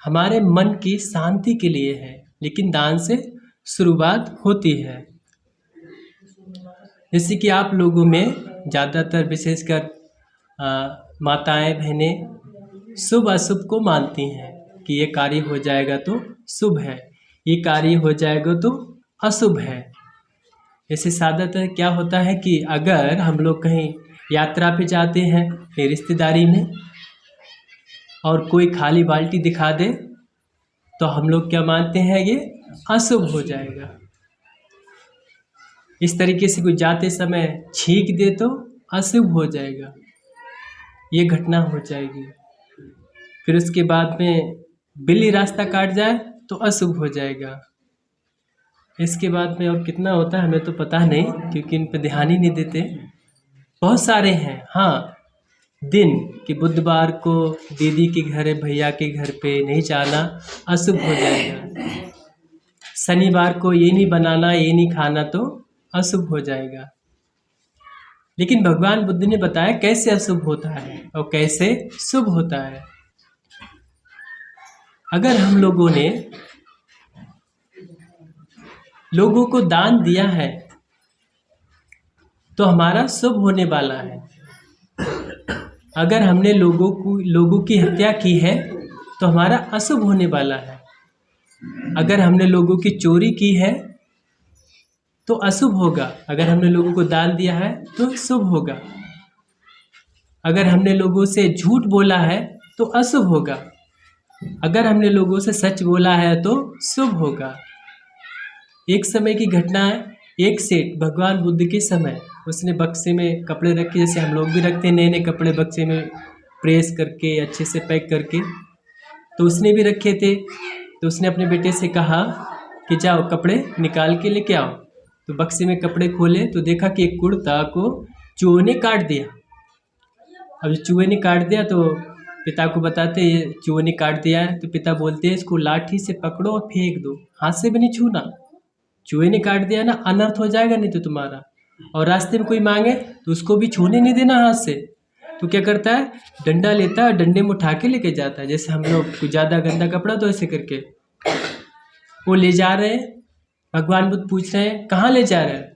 हमारे मन की शांति के लिए है, लेकिन दान से शुरुआत होती है। जैसे कि आप लोगों में ज़्यादातर विशेषकर माताएं बहनें शुभ अशुभ को मानती हैं कि ये कार्य हो जाएगा तो शुभ है, ये कार्य हो जाएगा तो अशुभ है। जैसे ज़्यादातर क्या होता है कि अगर हम लोग कहीं यात्रा पे जाते हैं फिर रिश्तेदारी में और कोई खाली बाल्टी दिखा दे तो हम लोग क्या मानते हैं, ये अशुभ हो जाएगा। इस तरीके से कोई जाते समय छींक दे तो अशुभ हो जाएगा, ये घटना हो जाएगी। फिर उसके बाद में बिल्ली रास्ता काट जाए तो अशुभ हो जाएगा। इसके बाद में और कितना होता है हमें तो पता नहीं, क्योंकि इन पर ध्यान ही नहीं देते। बहुत सारे हैं। हाँ, दिन कि बुधवार को दीदी के घर भैया के घर पे नहीं जाना अशुभ हो जाएगा। शनिवार को ये नहीं बनाना ये नहीं खाना तो अशुभ हो जाएगा। लेकिन भगवान बुद्ध ने बताया कैसे अशुभ होता है और कैसे शुभ होता है। अगर हम लोगों ने लोगों को दान दिया है तो हमारा शुभ होने वाला है। अगर हमने लोगों की हत्या की है तो हमारा अशुभ होने वाला है। अगर हमने लोगों की चोरी की है तो अशुभ होगा। अगर हमने लोगों को दान दिया है तो शुभ होगा। अगर हमने लोगों से झूठ बोला है तो अशुभ होगा। अगर हमने लोगों से सच बोला है तो शुभ होगा। एक समय की घटना है, एक सेठ भगवान बुद्ध के समय उसने बक्से में कपड़े रखे, जैसे हम लोग भी रखते हैं नए नए कपड़े बक्से में प्रेस करके अच्छे से पैक करके, तो उसने भी रखे थे। तो उसने अपने बेटे से कहा कि जाओ कपड़े निकाल के लेके आओ। तो बक्से में कपड़े खोले तो देखा कि एक कुर्ता को चूहे ने काट दिया। अब चूहे ने काट दिया तो पिता को बताते ये चूहे ने काट दिया है। तो पिता बोलते हैं इसको लाठी से पकड़ो और फेंक दो, हाथ से भी नहीं छूना। चूहे ने काट दिया ना, अनर्थ हो जाएगा नहीं तो तुम्हारा। और रास्ते में कोई मांगे तो उसको भी छूने नहीं देना हाथ से। तो क्या करता है, डंडा लेता है, डंडे में उठा के लेके जाता है। जैसे हम लोग कुछ ज़्यादा गंदा कपड़ा तो ऐसे करके वो ले जा रहे हैं। भगवान बुद्ध पूछ रहे हैं कहाँ ले जा रहे हैं?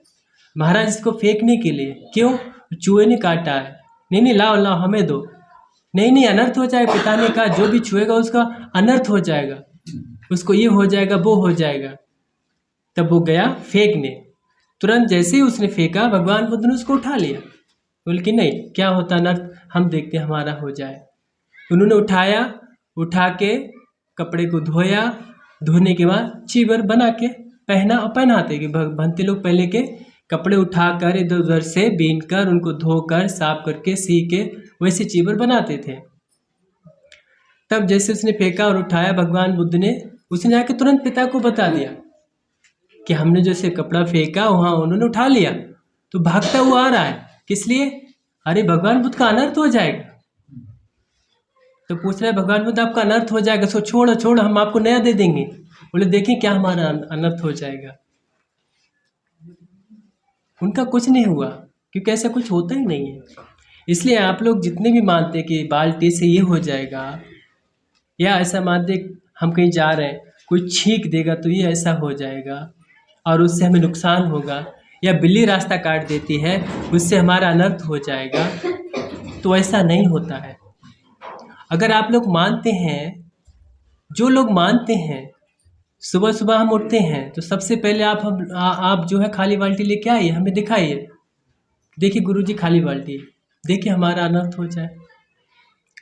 महाराज इसको फेंकने के लिए। क्यों? चूहे ने काटा है। नहीं नहीं लाओ लाओ हमें दो। नहीं नहीं अनर्थ हो जाएगा। पिता ने कहा जो भी छुएगा उसका अनर्थ हो जाएगा, उसको ये हो जाएगा वो हो जाएगा। तब वो गया फेंकने। तुरंत जैसे ही उसने फेंका भगवान बुद्ध ने उसको उठा लिया। बोल कि नहीं क्या होता अनर्थ हम देखते हमारा हो जाए। उन्होंने उठाया, उठा के कपड़े को धोया, धोने के बाद चीवर बना के पहना और पहनाते कि भंते लोग पहले के कपड़े उठाकर इधर उधर से बीन कर उनको धोकर साफ करके सी के वैसे चीवर बनाते थे। तब जैसे उसने फेंका और उठाया भगवान बुद्ध ने, उसने आके तुरंत पिता को बता दिया कि हमने जैसे कपड़ा फेंका वहाँ उन्होंने उठा लिया। तो भागता हुआ आ रहा है, किस लिए? अरे भगवान बुद्ध का अनर्थ हो जाएगा। तो पूछ रहा है भगवान बुद्ध आपका अनर्थ हो जाएगा, सो छोड़ो छोड़ो हम आपको नया दे देंगे। बोले देखें क्या हमारा अनर्थ हो जाएगा। उनका कुछ नहीं हुआ, क्योंकि ऐसा कुछ होता ही नहीं है। इसलिए आप लोग जितने भी मानते कि बाल्टी से ये हो जाएगा, या ऐसा मानते हम कहीं जा रहे हैं कोई छींक देगा तो ये ऐसा हो जाएगा और उससे हमें नुकसान होगा, या बिल्ली रास्ता काट देती है उससे हमारा अनर्थ हो जाएगा, तो ऐसा नहीं होता है। अगर आप लोग मानते हैं, जो लोग मानते हैं, सुबह सुबह हम उठते हैं तो सबसे पहले आप जो है खाली बाल्टी लेके आइए, हमें दिखाइए, देखिए गुरुजी खाली बाल्टी, देखिए हमारा अनर्थ हो जाए।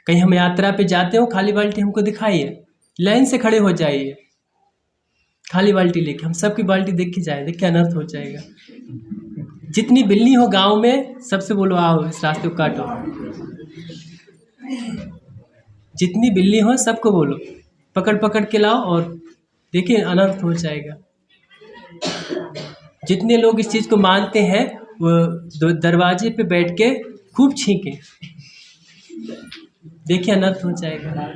कहीं हम यात्रा पे जाते हो खाली बाल्टी हमको दिखाइए, लाइन से खड़े हो जाइए खाली बाल्टी लेके, हम सबकी बाल्टी देख के जाए, देखिए अनर्थ हो जाएगा। जितनी बिल्ली हो गांव में सबसे बोलो आओ इस रास्ते को काटो। जितनी बिल्ली हो सबको बोलो पकड़ पकड़ के लाओ और देखिए अनर्थ हो जाएगा। जितने लोग इस चीज़ को मानते हैं वो दरवाजे पे बैठ के खूब छींके, देखिए अनर्थ हो जाएगा।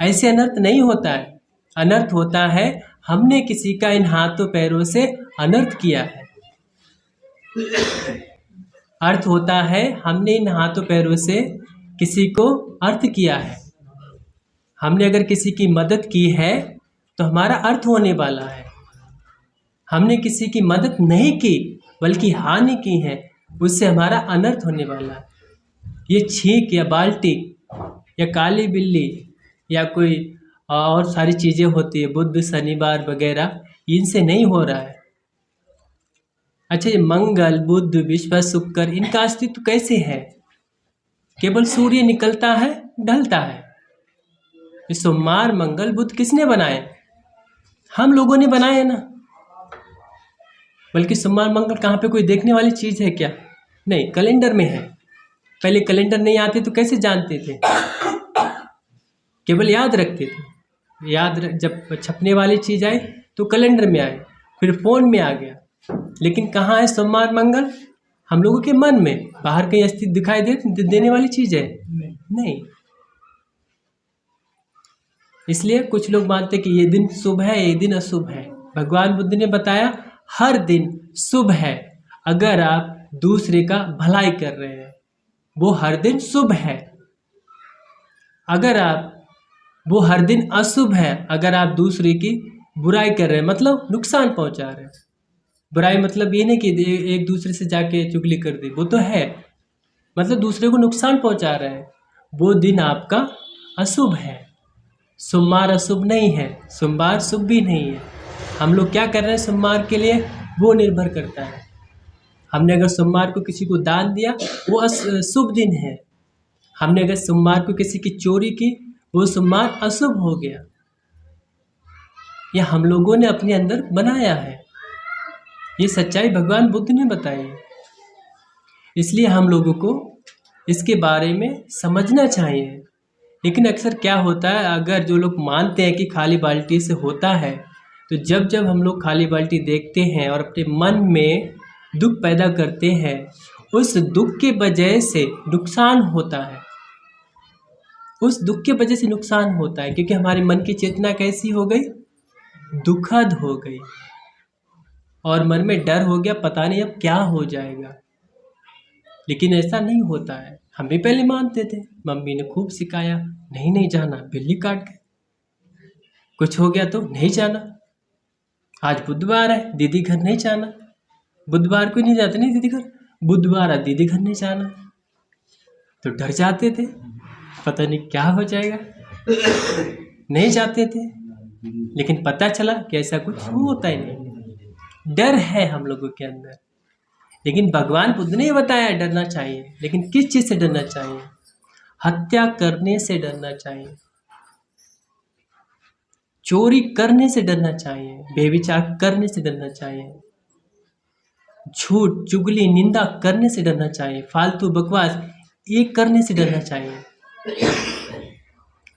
ऐसे अनर्थ नहीं होता है। अनर्थ होता है हमने किसी का इन हाथों पैरों से अनर्थ किया है। अर्थ होता है हमने इन हाथों पैरों से किसी को अर्थ किया है। हमने अगर किसी की मदद की है तो हमारा अर्थ होने वाला है। हमने किसी की मदद नहीं की बल्कि हानि की है, उससे हमारा अनर्थ होने वाला है। ये छींक या बाल्टी या काली बिल्ली या कोई और सारी चीज़ें होती है, बुध शनिवार वगैरह, इनसे नहीं हो रहा है। अच्छा, ये मंगल बुध विश्व शुक्र, इनका अस्तित्व कैसे है? केवल सूर्य निकलता है ढलता है। ये सोमवार मंगल बुध किसने बनाए? हम लोगों ने बनाए ना। बल्कि सोमवार मंगल कहाँ पे कोई देखने वाली चीज़ है क्या? नहीं, कैलेंडर में है। पहले कैलेंडर नहीं आते तो कैसे जानते थे? केवल याद रखते थे। जब छपने वाली चीज़ आई तो कैलेंडर में आए, फिर फोन में आ गया। लेकिन कहाँ है सोमवार मंगल? हम लोगों के मन में। बाहर कहीं अस्तित्व दिखाई देने वाली चीज़ है? नहीं। इसलिए कुछ लोग मानते कि ये दिन शुभ है, ये दिन अशुभ है। भगवान बुद्ध ने बताया हर दिन शुभ है अगर आप दूसरे का भलाई कर रहे हैं, वो हर दिन शुभ है। वो हर दिन अशुभ है अगर आप दूसरे की बुराई कर रहे हैं, मतलब नुकसान पहुंचा रहे हैं। बुराई मतलब ये नहीं कि एक दूसरे से जाके चुगली कर दी, वो तो है, मतलब दूसरे को नुकसान पहुंचा रहे हैं, वो दिन आपका अशुभ है। सोमवार अशुभ नहीं है, सोमवार शुभ भी नहीं है। हम लोग क्या कर रहे हैं सोमवार के लिए, वो निर्भर करता है। हमने अगर सोमवार को किसी को दान दिया, वो शुभ दिन है। हमने अगर सोमवार को किसी की चोरी की, वो सोमवार अशुभ हो गया। यह हम लोगों ने अपने अंदर बनाया है। ये सच्चाई भगवान बुद्ध ने बताई है। इसलिए हम लोगों को इसके बारे में समझना चाहिए। लेकिन अक्सर क्या होता है, अगर जो लोग मानते हैं कि खाली बाल्टी से होता है, तो जब जब हम लोग खाली बाल्टी देखते हैं और अपने मन में दुख पैदा करते हैं, उस दुख के वजह से नुकसान होता है। उस दुख के वजह से नुकसान होता है क्योंकि हमारे मन की चेतना कैसी हो गई? दुखद हो गई। और मन में डर हो गया, पता नहीं अब क्या हो जाएगा। लेकिन ऐसा नहीं होता है। हम भी पहले मानते थे, मम्मी ने खूब सिखाया, नहीं जाना, बिल्ली काट गई। कुछ हो गया तो नहीं जाना। आज बुधवार है, दीदी घर नहीं जाना। बुधवार को नहीं जाते नहीं दीदी घर, बुधवार है दीदी घर नहीं जाना। तो डर जाते थे, पता नहीं क्या हो जाएगा, नहीं जाते थे। लेकिन पता चला कि ऐसा कुछ होता ही नहीं। डर है हम लोगों के अंदर। लेकिन भगवान बुद्ध ने बताया डरना चाहिए। लेकिन किस चीज़ से डरना चाहिए? हत्या करने से डरना चाहिए, चोरी करने से डरना चाहिए, बेविचार करने से डरना चाहिए, झूठ चुगली निंदा करने से डरना चाहिए, फालतू बकवास ये करने से डरना चाहिए,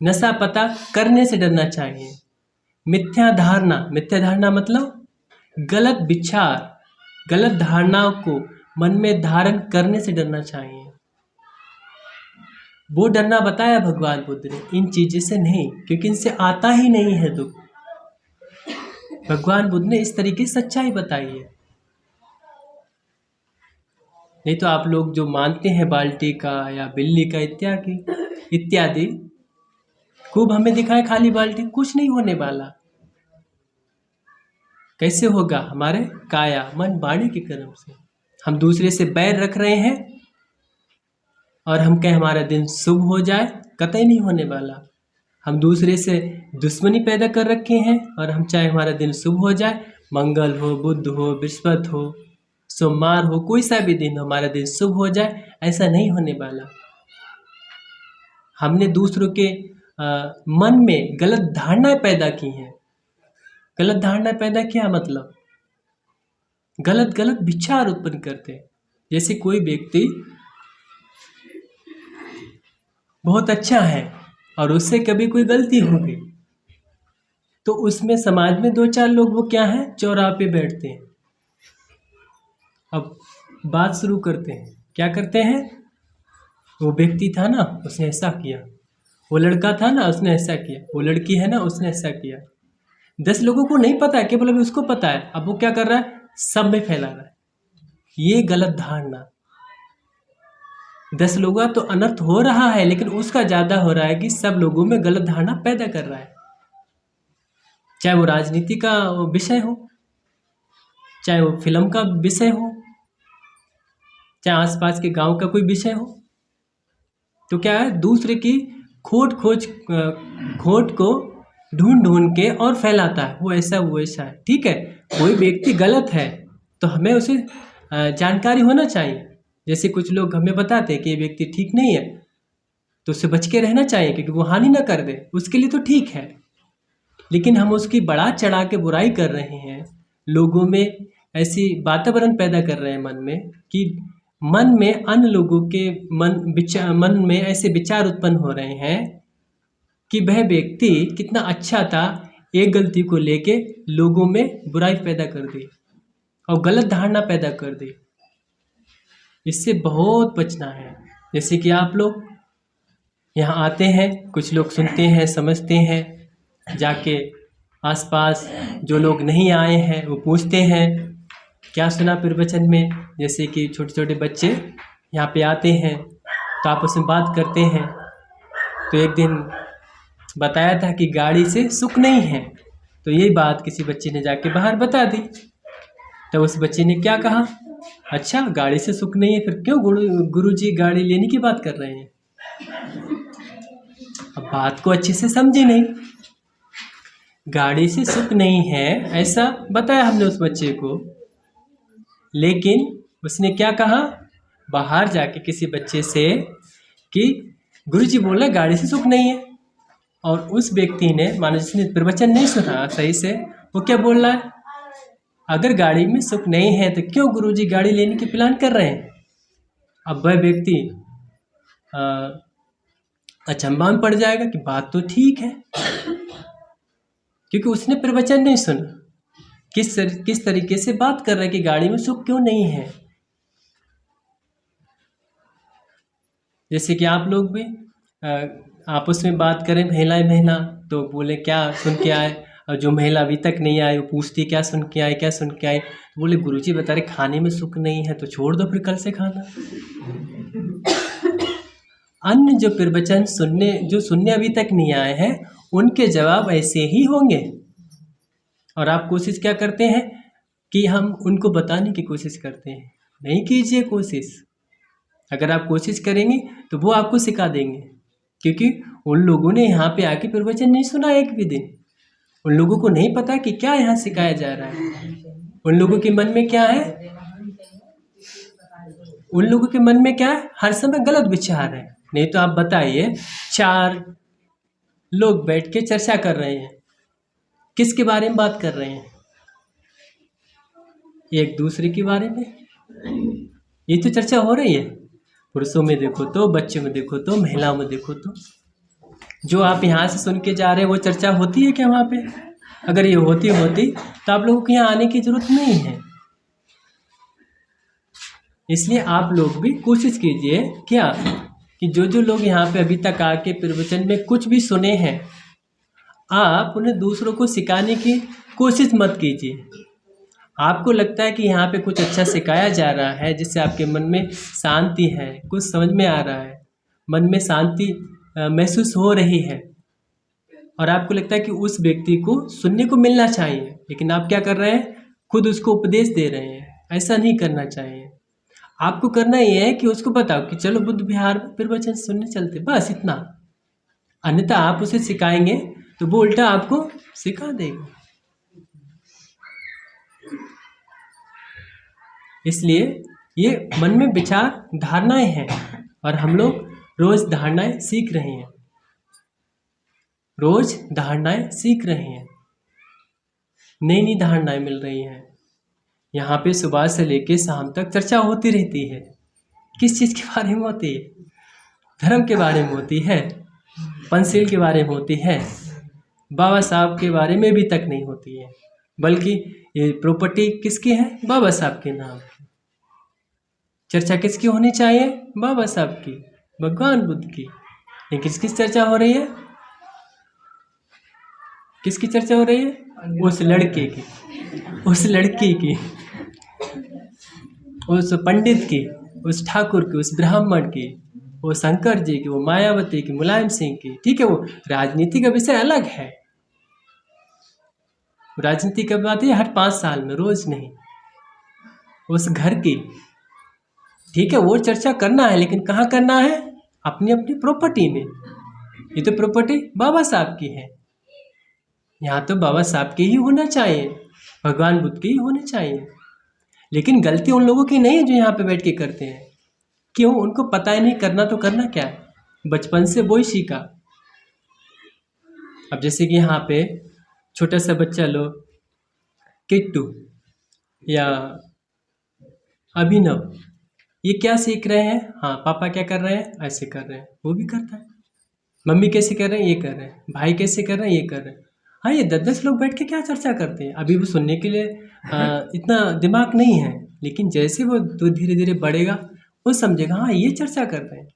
नशा पता करने से डरना चाहिए, मिथ्या धारणा मतलब गलत विचार, गलत धारणाओं को मन में धारण करने से डरना चाहिए। वो डरना बताया भगवान बुद्ध ने, इन चीज़ों से नहीं, क्योंकि इनसे आता ही नहीं है दुख। भगवान बुद्ध ने इस तरीके से सच्चाई बताई है। नहीं तो आप लोग जो मानते हैं बाल्टी का या बिल्ली का इत्यादि खूब हमें दिखाए खाली बाल्टी, कुछ नहीं होने वाला। कैसे होगा? हमारे काया मन वाणी के कर्म से। हम दूसरे से बैर रख रहे हैं और हम कहें हमारा दिन शुभ हो जाए, कतई नहीं होने वाला। हम दूसरे से दुश्मनी पैदा कर रखे हैं और हम चाहे हमारा दिन शुभ हो जाए, मंगल हो, बुध हो, बृहस्पति हो, सोमवार हो, कोई सा भी दिन हमारा दिन शुभ हो जाए, ऐसा नहीं होने वाला। हमने दूसरों के मन में गलत धारणाएं पैदा की हैं। गलत धारणा पैदा किया मतलब गलत विचार उत्पन्न करते हैं। जैसे कोई व्यक्ति बहुत अच्छा है और उससे कभी कोई गलती हो गई, तो उसमें समाज में 2-4 लोग वो क्या है, चौराहे पे बैठते हैं। अब बात शुरू करते हैं, क्या करते हैं? वो व्यक्ति था ना, उसने ऐसा किया, वो लड़का था ना, उसने ऐसा किया, वो लड़की है ना, उसने ऐसा किया। 10 लोगों को नहीं पता है, केवल अभी उसको पता है। अब वो क्या कर रहा है? सब में फैला रहा है। ये गलत धारणा। 10 लोगों का तो अनर्थ हो रहा है, लेकिन उसका ज़्यादा हो रहा है कि सब लोगों में गलत धारणा पैदा कर रहा है। चाहे वो राजनीति का विषय हो, चाहे वो फिल्म का विषय हो, चाहे आसपास के गांव का कोई विषय हो, तो क्या है, दूसरे की खोट को ढूंढ ढूंढ के और फैलाता है, वो ऐसा है। ठीक है, कोई व्यक्ति गलत है तो हमें उसे जानकारी होना चाहिए। जैसे कुछ लोग हमें बताते हैं कि ये व्यक्ति ठीक नहीं है, तो उससे बच के रहना चाहिए क्योंकि वो हानि ना कर दे, उसके लिए तो ठीक है। लेकिन हम उसकी बढ़ा चढ़ा के बुराई कर रहे हैं, लोगों में ऐसी वातावरण पैदा कर रहे हैं मन में कि मन में अन्य लोगों के मन में ऐसे विचार उत्पन्न हो रहे हैं कि वह व्यक्ति कितना अच्छा था, एक गलती को लेके लोगों में बुराई पैदा कर दी और गलत धारणा पैदा कर दी। इससे बहुत बचना है। जैसे कि आप लोग यहाँ आते हैं, कुछ लोग सुनते हैं, समझते हैं, जाके आसपास जो लोग नहीं आए हैं वो पूछते हैं क्या सुना प्रवचन में। जैसे कि छोटे छोटे बच्चे यहाँ पे आते हैं तो आपस में बात करते हैं, तो एक दिन बताया था कि गाड़ी से सुख नहीं है, तो यही बात किसी बच्चे ने जाके बाहर बता दी। तो उस बच्चे ने क्या कहा, अच्छा गाड़ी से सुख नहीं है, फिर क्यों गुरुजी गाड़ी लेने की बात कर रहे हैं। अब बात को अच्छे से समझे नहीं, गाड़ी से सुख नहीं है ऐसा बताया हमने उस बच्चे को, लेकिन उसने क्या कहा बाहर जाके किसी बच्चे से कि गुरुजी बोल रहे गाड़ी से सुख नहीं है, और उस व्यक्ति ने, मानो जिसने प्रवचन नहीं सुना सही से, वो क्या बोल रहा है, अगर गाड़ी में सुख नहीं है तो क्यों गुरुजी गाड़ी लेने की प्लान कर रहे हैं। अब वह व्यक्ति अचंभा में पड़ जाएगा कि बात तो ठीक है, क्योंकि उसने प्रवचन नहीं सुना, किस तरीके से बात कर रहा है कि गाड़ी में सुख क्यों नहीं है। जैसे कि आप लोग भी आपस में बात करें महिला, तो बोले क्या सुन के आए, और जो महिला अभी तक नहीं आई वो पूछती क्या सुन के आई, तो बोले गुरुजी बता रहे खाने में सुख नहीं है, तो छोड़ दो फिर कल से खाना। अन्य जो प्रवचन सुनने अभी तक नहीं आए हैं उनके जवाब ऐसे ही होंगे, और आप कोशिश क्या करते हैं कि हम उनको बताने की कोशिश करते हैं। नहीं कीजिए कोशिश, अगर आप कोशिश करेंगे तो वो आपको सिखा देंगे, क्योंकि उन लोगों ने यहाँ पे आके प्रवचन नहीं सुना एक भी दिन, उन लोगों को नहीं पता कि क्या यहाँ सिखाया जा रहा है। उन लोगों के मन में क्या है, हर समय गलत विचार है। नहीं तो आप बताइए, 4 लोग बैठ के चर्चा कर रहे हैं, किसके बारे में बात कर रहे हैं, एक दूसरे के बारे में। ये तो चर्चा हो रही है, पुरुषों में देखो तो, बच्चों में देखो तो, महिलाओं में देखो तो। जो आप यहाँ से सुन के जा रहे हैं वो चर्चा होती है क्या वहाँ पे? अगर ये होती तो आप लोगों को यहाँ आने की जरूरत नहीं है। इसलिए आप लोग भी कोशिश कीजिए क्या कि जो लोग यहाँ पे अभी तक आके प्रवचन में कुछ भी सुने हैं, आप उन्हें दूसरों को सिखाने की कोशिश मत कीजिए। आपको लगता है कि यहाँ पे कुछ अच्छा सिखाया जा रहा है जिससे आपके मन में शांति है, कुछ समझ में आ रहा है, मन में शांति महसूस हो रही है, और आपको लगता है कि उस व्यक्ति को सुनने को मिलना चाहिए, लेकिन आप क्या कर रहे हैं, खुद उसको उपदेश दे रहे हैं। ऐसा नहीं करना चाहिए। आपको करना ये है कि उसको बताओ कि चलो बुद्ध विहार में प्रवचन सुनने चलते, बस इतना। अन्यथा आप उसे सिखाएंगे तो वो उल्टा आपको सिखा देगा। इसलिए ये मन में विचार धारणाएं हैं, और हम लोग रोज धारणाएं सीख रहे हैं, नई धारणाएं मिल रही हैं। यहाँ पे सुबह से लेके शाम तक चर्चा होती रहती है। किस चीज़ के बारे में होती है? धर्म के बारे में होती है, पंचशील के बारे में होती है, बाबा साहब के बारे में भी तक नहीं होती है, बल्कि ये प्रॉपर्टी किसकी है? बाबा साहब के नाम। चर्चा किसकी होनी चाहिए? बाबा साहब की, भगवान बुद्ध की। लेकिन किसकी चर्चा हो रही है? किसकी चर्चा हो रही है? उस लड़के की, उस लड़की की, उस पंडित की, उस ठाकुर की, उस ब्राह्मण की, वो शंकर जी की, वो मायावती की, मुलायम सिंह की, ठीक है, वो राजनीति का विषय अलग है। राजनीति कब आती है? हर 5 साल में, रोज नहीं, उस घर की, ठीक है, वो चर्चा करना है, लेकिन कहाँ करना है? अपनी अपनी प्रॉपर्टी में। ये तो प्रॉपर्टी बाबा साहब की है, यहाँ तो बाबा साहब के ही होना चाहिए, भगवान बुद्ध के ही होने चाहिए। लेकिन गलती उन लोगों की नहीं है जो यहाँ पे बैठ के करते हैं। क्यों? उनको पता ही नहीं, करना तो करना क्या है, बचपन से वो ही सीखा। अब जैसे कि यहाँ पे छोटा सा बच्चा लो, किट्टू या अभिनव, ये क्या सीख रहे हैं? हाँ, पापा क्या कर रहे हैं, ऐसे कर रहे हैं, वो भी करता है। मम्मी कैसे कर रहे हैं, ये कर रहे हैं। भाई कैसे कर रहे हैं, ये कर रहे हैं। हाँ, ये 10-10 लोग बैठ के क्या चर्चा करते हैं, अभी वो सुनने के लिए इतना दिमाग नहीं है, लेकिन जैसे वो धीरे धीरे बढ़ेगा, वो समझेगा हाँ ये चर्चा कर रहे हैं।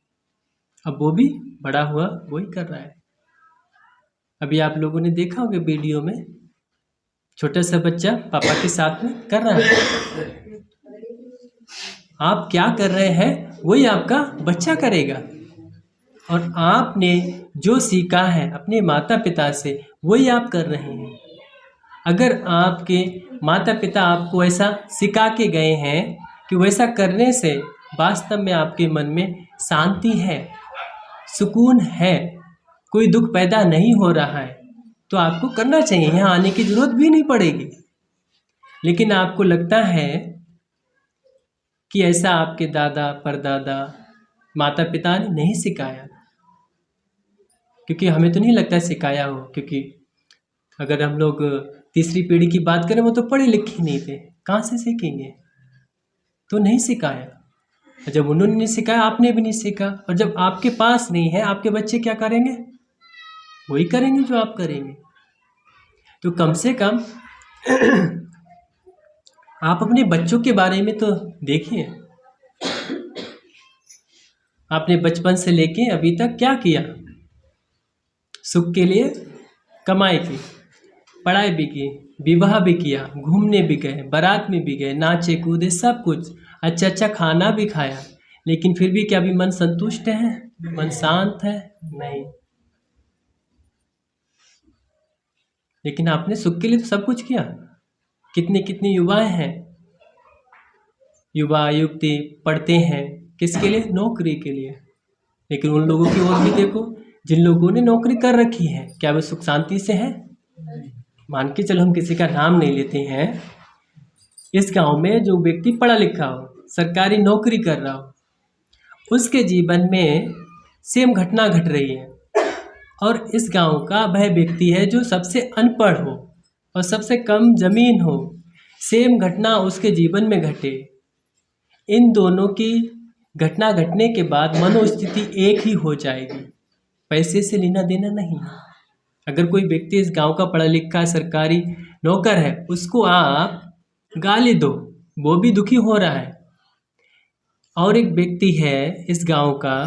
अब वो भी बड़ा हुआ वही कर रहा है। अभी आप लोगों ने देखा होगा वीडियो में, छोटा सा बच्चा पापा के साथ में कर रहा है। आप क्या कर रहे हैं वही आपका बच्चा करेगा, और आपने जो सीखा है अपने माता पिता से वही आप कर रहे हैं। अगर आपके माता पिता आपको ऐसा सिखा के गए हैं कि वैसा करने से वास्तव में आपके मन में शांति है, सुकून है, कोई दुख पैदा नहीं हो रहा है, तो आपको करना चाहिए, यहाँ आने की जरूरत भी नहीं पड़ेगी। लेकिन आपको लगता है कि ऐसा आपके दादा परदादा माता पिता ने नहीं सिखाया, क्योंकि हमें तो नहीं लगता सिखाया हो, क्योंकि अगर हम लोग तीसरी पीढ़ी की बात करें, वो तो पढ़े लिखे नहीं थे, कहाँ से सीखेंगे? तो नहीं सिखाया। जब उन्होंने नहीं सिखाया, आपने भी नहीं सीखा, और जब आपके पास नहीं है, आपके बच्चे क्या करेंगे? वही करेंगे जो आप करेंगे। तो कम से कम आप अपने बच्चों के बारे में तो देखिए, आपने बचपन से लेके अभी तक क्या किया? सुख के लिए कमाई की, पढ़ाई भी की, विवाह भी किया, घूमने भी गए, बारात में भी गए, नाचे कूदे, सब कुछ, अच्छा अच्छा खाना भी खाया, लेकिन फिर भी क्या अभी मन संतुष्ट है? मन शांत है? नहीं। लेकिन आपने सुख के लिए तो सब कुछ किया। कितने कितने युवाएं हैं, युवा युवती पढ़ते हैं, किसके लिए? नौकरी के लिए। लेकिन उन लोगों की ओर भी देखो जिन लोगों ने नौकरी कर रखी है, क्या वे सुख शांति से हैं? मान के चलो हम किसी का नाम नहीं लेते हैं, इस गांव में जो व्यक्ति पढ़ा लिखा हो, सरकारी नौकरी कर रहा हो, उसके जीवन में सेम घटना घट रही है, और इस गांव का वह व्यक्ति है जो सबसे अनपढ़ हो और सबसे कम जमीन हो, सेम घटना उसके जीवन में घटे। इन दोनों की घटना घटने के बाद मनोस्थिति एक ही हो जाएगी, पैसे से लेना देना नहीं। अगर कोई व्यक्ति इस गांव का पढ़ा लिखा सरकारी नौकर है, उसको आप गाली दो, वो भी दुखी हो रहा है, और एक व्यक्ति है इस गांव का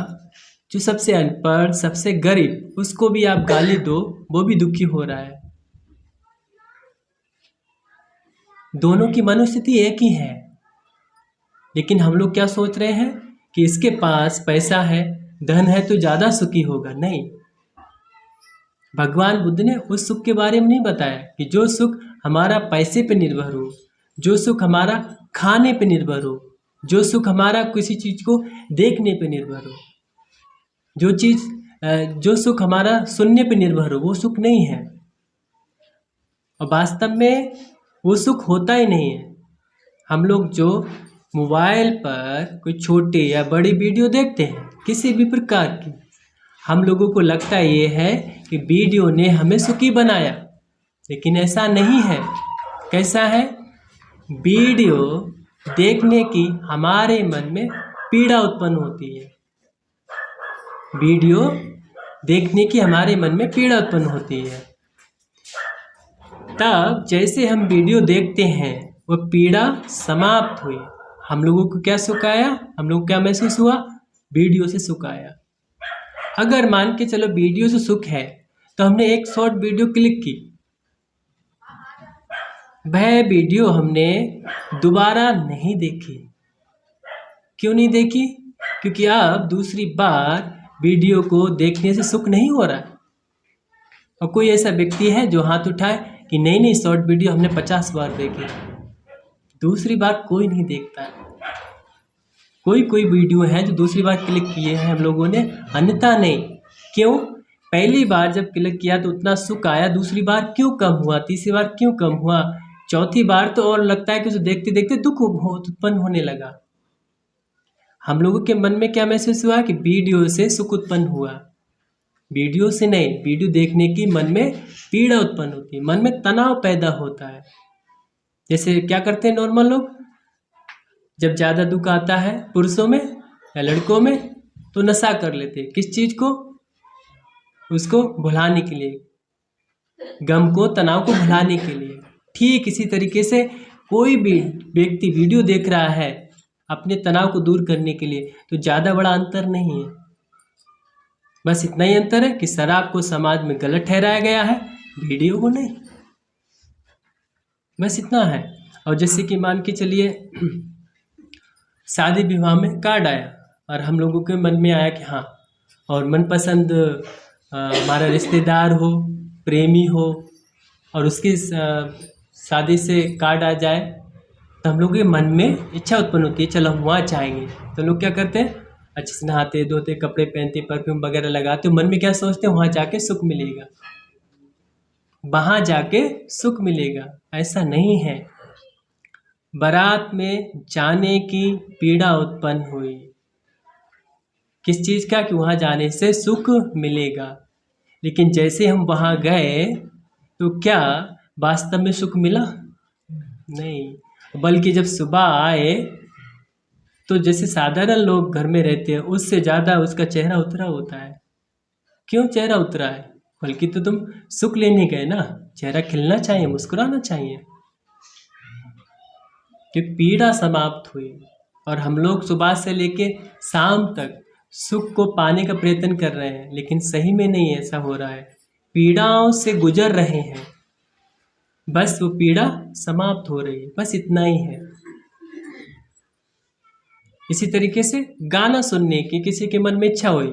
जो सबसे अनपढ़, सबसे गरीब, उसको भी आप गाली दो, वो भी दुखी हो रहा है। दोनों की मनोस्थिति एक ही है, लेकिन हम लोग क्या सोच रहे हैं कि इसके पास पैसा है, धन है, तो ज़्यादा सुखी होगा। नहीं, भगवान बुद्ध ने उस सुख के बारे में नहीं बताया कि जो सुख हमारा पैसे पे निर्भर हो, जो सुख हमारा खाने पे निर्भर हो, जो सुख हमारा किसी चीज़ को देखने पे निर्भर हो, जो सुख हमारा सुनने पे निर्भर हो, वो सुख नहीं है। और वास्तव में वो सुख होता ही नहीं है। हम लोग जो मोबाइल पर कोई छोटे या बड़ी वीडियो देखते हैं किसी भी प्रकार की, हम लोगों को लगता ये है कि वीडियो ने हमें सुखी बनाया, लेकिन ऐसा नहीं है। कैसा है? वीडियो देखने की हमारे मन में पीड़ा उत्पन्न होती है। वीडियो देखने की हमारे मन में पीड़ा उत्पन्न होती है। तब जैसे हम वीडियो देखते हैं, वह पीड़ा समाप्त हुई, हम लोगों को क्या सुख आया? हम लोग को क्या महसूस हुआ? वीडियो से सुख आया। अगर मान के चलो वीडियो से सुख है, तो हमने एक शॉर्ट वीडियो क्लिक की, वह वीडियो हमने दोबारा नहीं देखी। क्यों नहीं देखी? क्योंकि अब दूसरी बार वीडियो को देखने से सुख नहीं हो रहा है। और कोई ऐसा व्यक्ति है जो हाथ उठाए कि नहीं नहीं, शॉर्ट वीडियो हमने 50 बार देखी, दूसरी बार कोई नहीं देखता है। कोई कोई वीडियो है जो दूसरी बार क्लिक किए हैं हम लोगों ने, अन्यथा नहीं। क्यों? पहली बार जब क्लिक किया तो उतना सुख आया, दूसरी बार क्यों कम हुआ, तीसरी बार क्यों कम हुआ, चौथी बार तो और लगता है कि उसे देखते देखते दुख उत्पन्न होने लगा। हम लोगों के मन में क्या महसूस हुआ कि वीडियो से सुख उत्पन्न हुआ। वीडियो से नहीं, वीडियो देखने की मन में पीड़ा उत्पन्न होती है, मन में तनाव पैदा होता है। जैसे क्या करते हैं नॉर्मल लोग, जब ज़्यादा दुख आता है पुरुषों में या लड़कों में तो नशा कर लेते हैं। किस चीज़ को? उसको भुलाने के लिए, गम को, तनाव को भुलाने के लिए। ठीक इसी तरीके से कोई भी व्यक्ति वीडियो देख रहा है अपने तनाव को दूर करने के लिए, तो ज़्यादा बड़ा अंतर नहीं है। बस इतना ही अंतर है कि शराब को समाज में गलत ठहराया गया है, वीडियो को नहीं। बस इतना है। और जैसे कि मान के चलिए शादी विवाह में कार्ड आया और हम लोगों के मन में आया कि हाँ, और मनपसंद हमारा रिश्तेदार हो, प्रेमी हो, और उसकी शादी से कार्ड आ जाए तो हम लोग के मन में इच्छा उत्पन्न होती है, चलो हम वहाँ जाएंगे। तो लोग क्या करते हैं, अच्छे से नहाते धोते, कपड़े पहनते, परफ्यूम वगैरह लगाते, मन में क्या सोचते हैं, वहाँ जाके सुख मिलेगा, वहाँ जाके सुख मिलेगा। ऐसा नहीं है। बारात में जाने की पीड़ा उत्पन्न हुई, किस चीज़ का? कि वहाँ जाने से सुख मिलेगा। लेकिन जैसे हम वहाँ गए तो क्या वास्तव में सुख मिला? नहीं, बल्कि जब सुबह आए तो जैसे साधारण लोग घर में रहते हैं उससे ज़्यादा उसका चेहरा उतरा होता है। क्यों चेहरा उतरा है? बल्कि तो तुम सुख लेने गए ना, चेहरा खिलना चाहिए, मुस्कुराना चाहिए, कि पीड़ा समाप्त हुई। और हम लोग सुबह से लेके शाम तक सुख को पाने का प्रयत्न कर रहे हैं, लेकिन सही में नहीं ऐसा हो रहा है। पीड़ाओं से गुजर रहे हैं, बस वो पीड़ा समाप्त हो रही है, बस इतना ही है। इसी तरीके से गाना सुनने की किसी के मन में इच्छा हुई,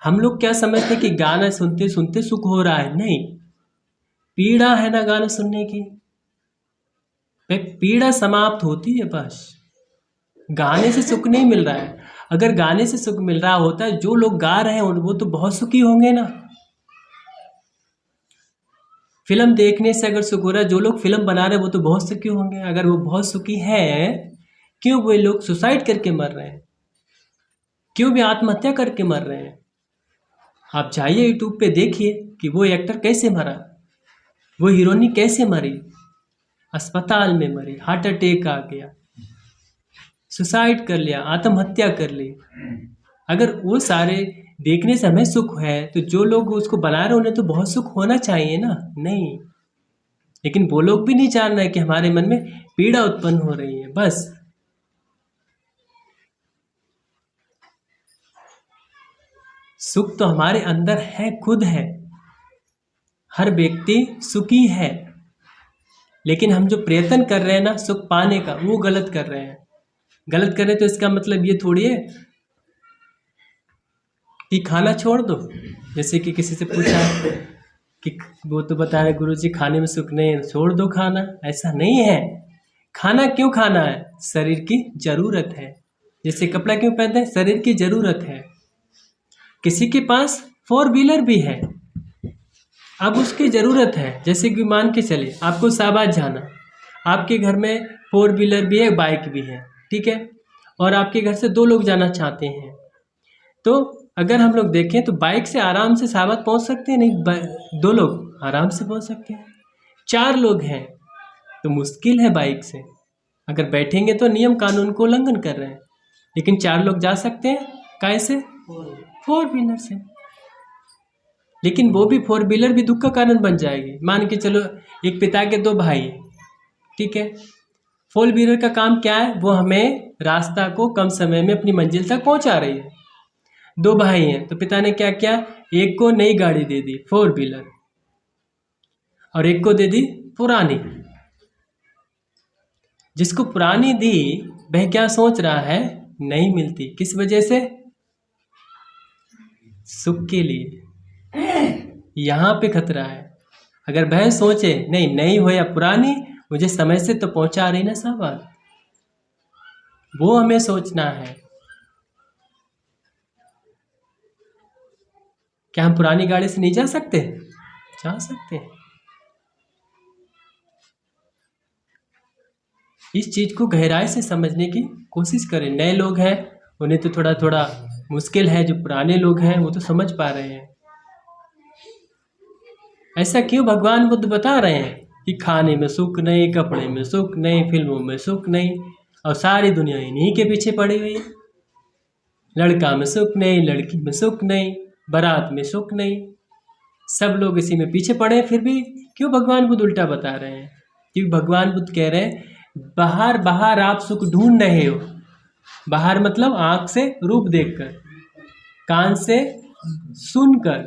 हम लोग क्या समझते कि गाना सुनते सुनते सुख हो रहा है? नहीं, पीड़ा है ना गाना सुनने की, पीड़ा समाप्त होती है बस। गाने से सुख नहीं मिल रहा है। अगर गाने से सुख मिल रहा होता है, जो लोग गा रहे हैं वो तो बहुत सुखी होंगे ना। फिल्म देखने से अगर सुख हो रहा है, जो लोग फिल्म बना रहे हैं वो तो बहुत सुखी होंगे। अगर वो बहुत सुखी है, क्यों वे लोग सुसाइड करके मर रहे हैं, क्यों भी आत्महत्या करके मर रहे हैं? आप जाइए यूट्यूब पे देखिए कि वो एक्टर कैसे मरा, वो हीरोइनी कैसे मरी, अस्पताल में मरी, हार्ट अटैक आ गया, सुसाइड कर लिया, आत्महत्या कर ली। अगर वो सारे देखने से हमें सुख है तो जो लोग उसको बना रहे हैं उन्हें तो बहुत सुख होना चाहिए ना। नहीं, लेकिन वो लोग भी नहीं जान रहे कि हमारे मन में पीड़ा उत्पन्न हो रही है। बस सुख तो हमारे अंदर है, खुद है, हर व्यक्ति सुखी है, लेकिन हम जो प्रयत्न कर रहे हैं ना सुख पाने का, वो गलत कर रहे हैं। गलत कर रहे हैं तो इसका मतलब ये थोड़ी है कि खाना छोड़ दो। जैसे कि किसी से पूछा कि वो तो बता रहे गुरुजी खाने में सुख नहीं है, छोड़ दो खाना। ऐसा नहीं है। खाना क्यों खाना है? शरीर की जरूरत है। जैसे कपड़ा क्यों पहनते हैं? शरीर की जरूरत है। किसी के पास 4 व्हीलर भी है, अब उसकी ज़रूरत है। जैसे कि मान के चले आपको शाहबाद जाना, आपके घर में 4 व्हीलर भी है, बाइक भी है, ठीक है, और आपके घर से 2 लोग जाना चाहते हैं, तो अगर हम लोग देखें तो बाइक से आराम से शाहबाद पहुंच सकते हैं? नहीं, 2 लोग आराम से पहुंच सकते हैं। 4 लोग हैं तो मुश्किल है बाइक से। अगर बैठेंगे तो नियम कानून को उल्लंघन कर रहे हैं, लेकिन 4 लोग जा सकते हैं कैसे? 4 व्हीलर से। लेकिन वो भी 4 व्हीलर भी दुख का कारण बन जाएगी। मान के चलो एक पिता के 2 भाई, ठीक है, 4 व्हीलर का काम क्या है? वो हमें रास्ता को कम समय में अपनी मंजिल तक पहुंचा रही है। 2 भाई हैं तो पिता ने क्या किया, एक को नई गाड़ी दे दी 4 व्हीलर और एक को दे दी पुरानी। जिसको पुरानी दी वह क्या सोच रहा है नहीं मिलती। किस वजह से? सुख के लिए। यहाँ पे खतरा है। अगर बहन सोचे नहीं नई हो या पुरानी, मुझे समय से तो पहुंचा रही ना सामान, वो हमें सोचना है। क्या हम पुरानी गाड़ी से नहीं जा सकते? जा सकते हैं। इस चीज को गहराई से समझने की कोशिश करें। नए लोग हैं उन्हें तो थोड़ा थोड़ा मुश्किल है, जो पुराने लोग हैं वो तो समझ पा रहे हैं। ऐसा क्यों भगवान बुद्ध बता रहे हैं कि खाने में सुख नहीं, कपड़े में सुख नहीं, फिल्मों में सुख नहीं, और सारी दुनिया इन्हीं के पीछे पड़ी हुई है। लड़का में सुख नहीं, लड़की में सुख नहीं, बारात में सुख नहीं, सब लोग इसी में पीछे पड़े हैं। फिर भी क्यों भगवान बुद्ध उल्टा बता रहे हैं? क्योंकि भगवान बुद्ध कह रहे हैं बाहर बाहर आप सुख ढूंढ रहे हो। बाहर मतलब आंख से रूप देखकर, कान से सुनकर,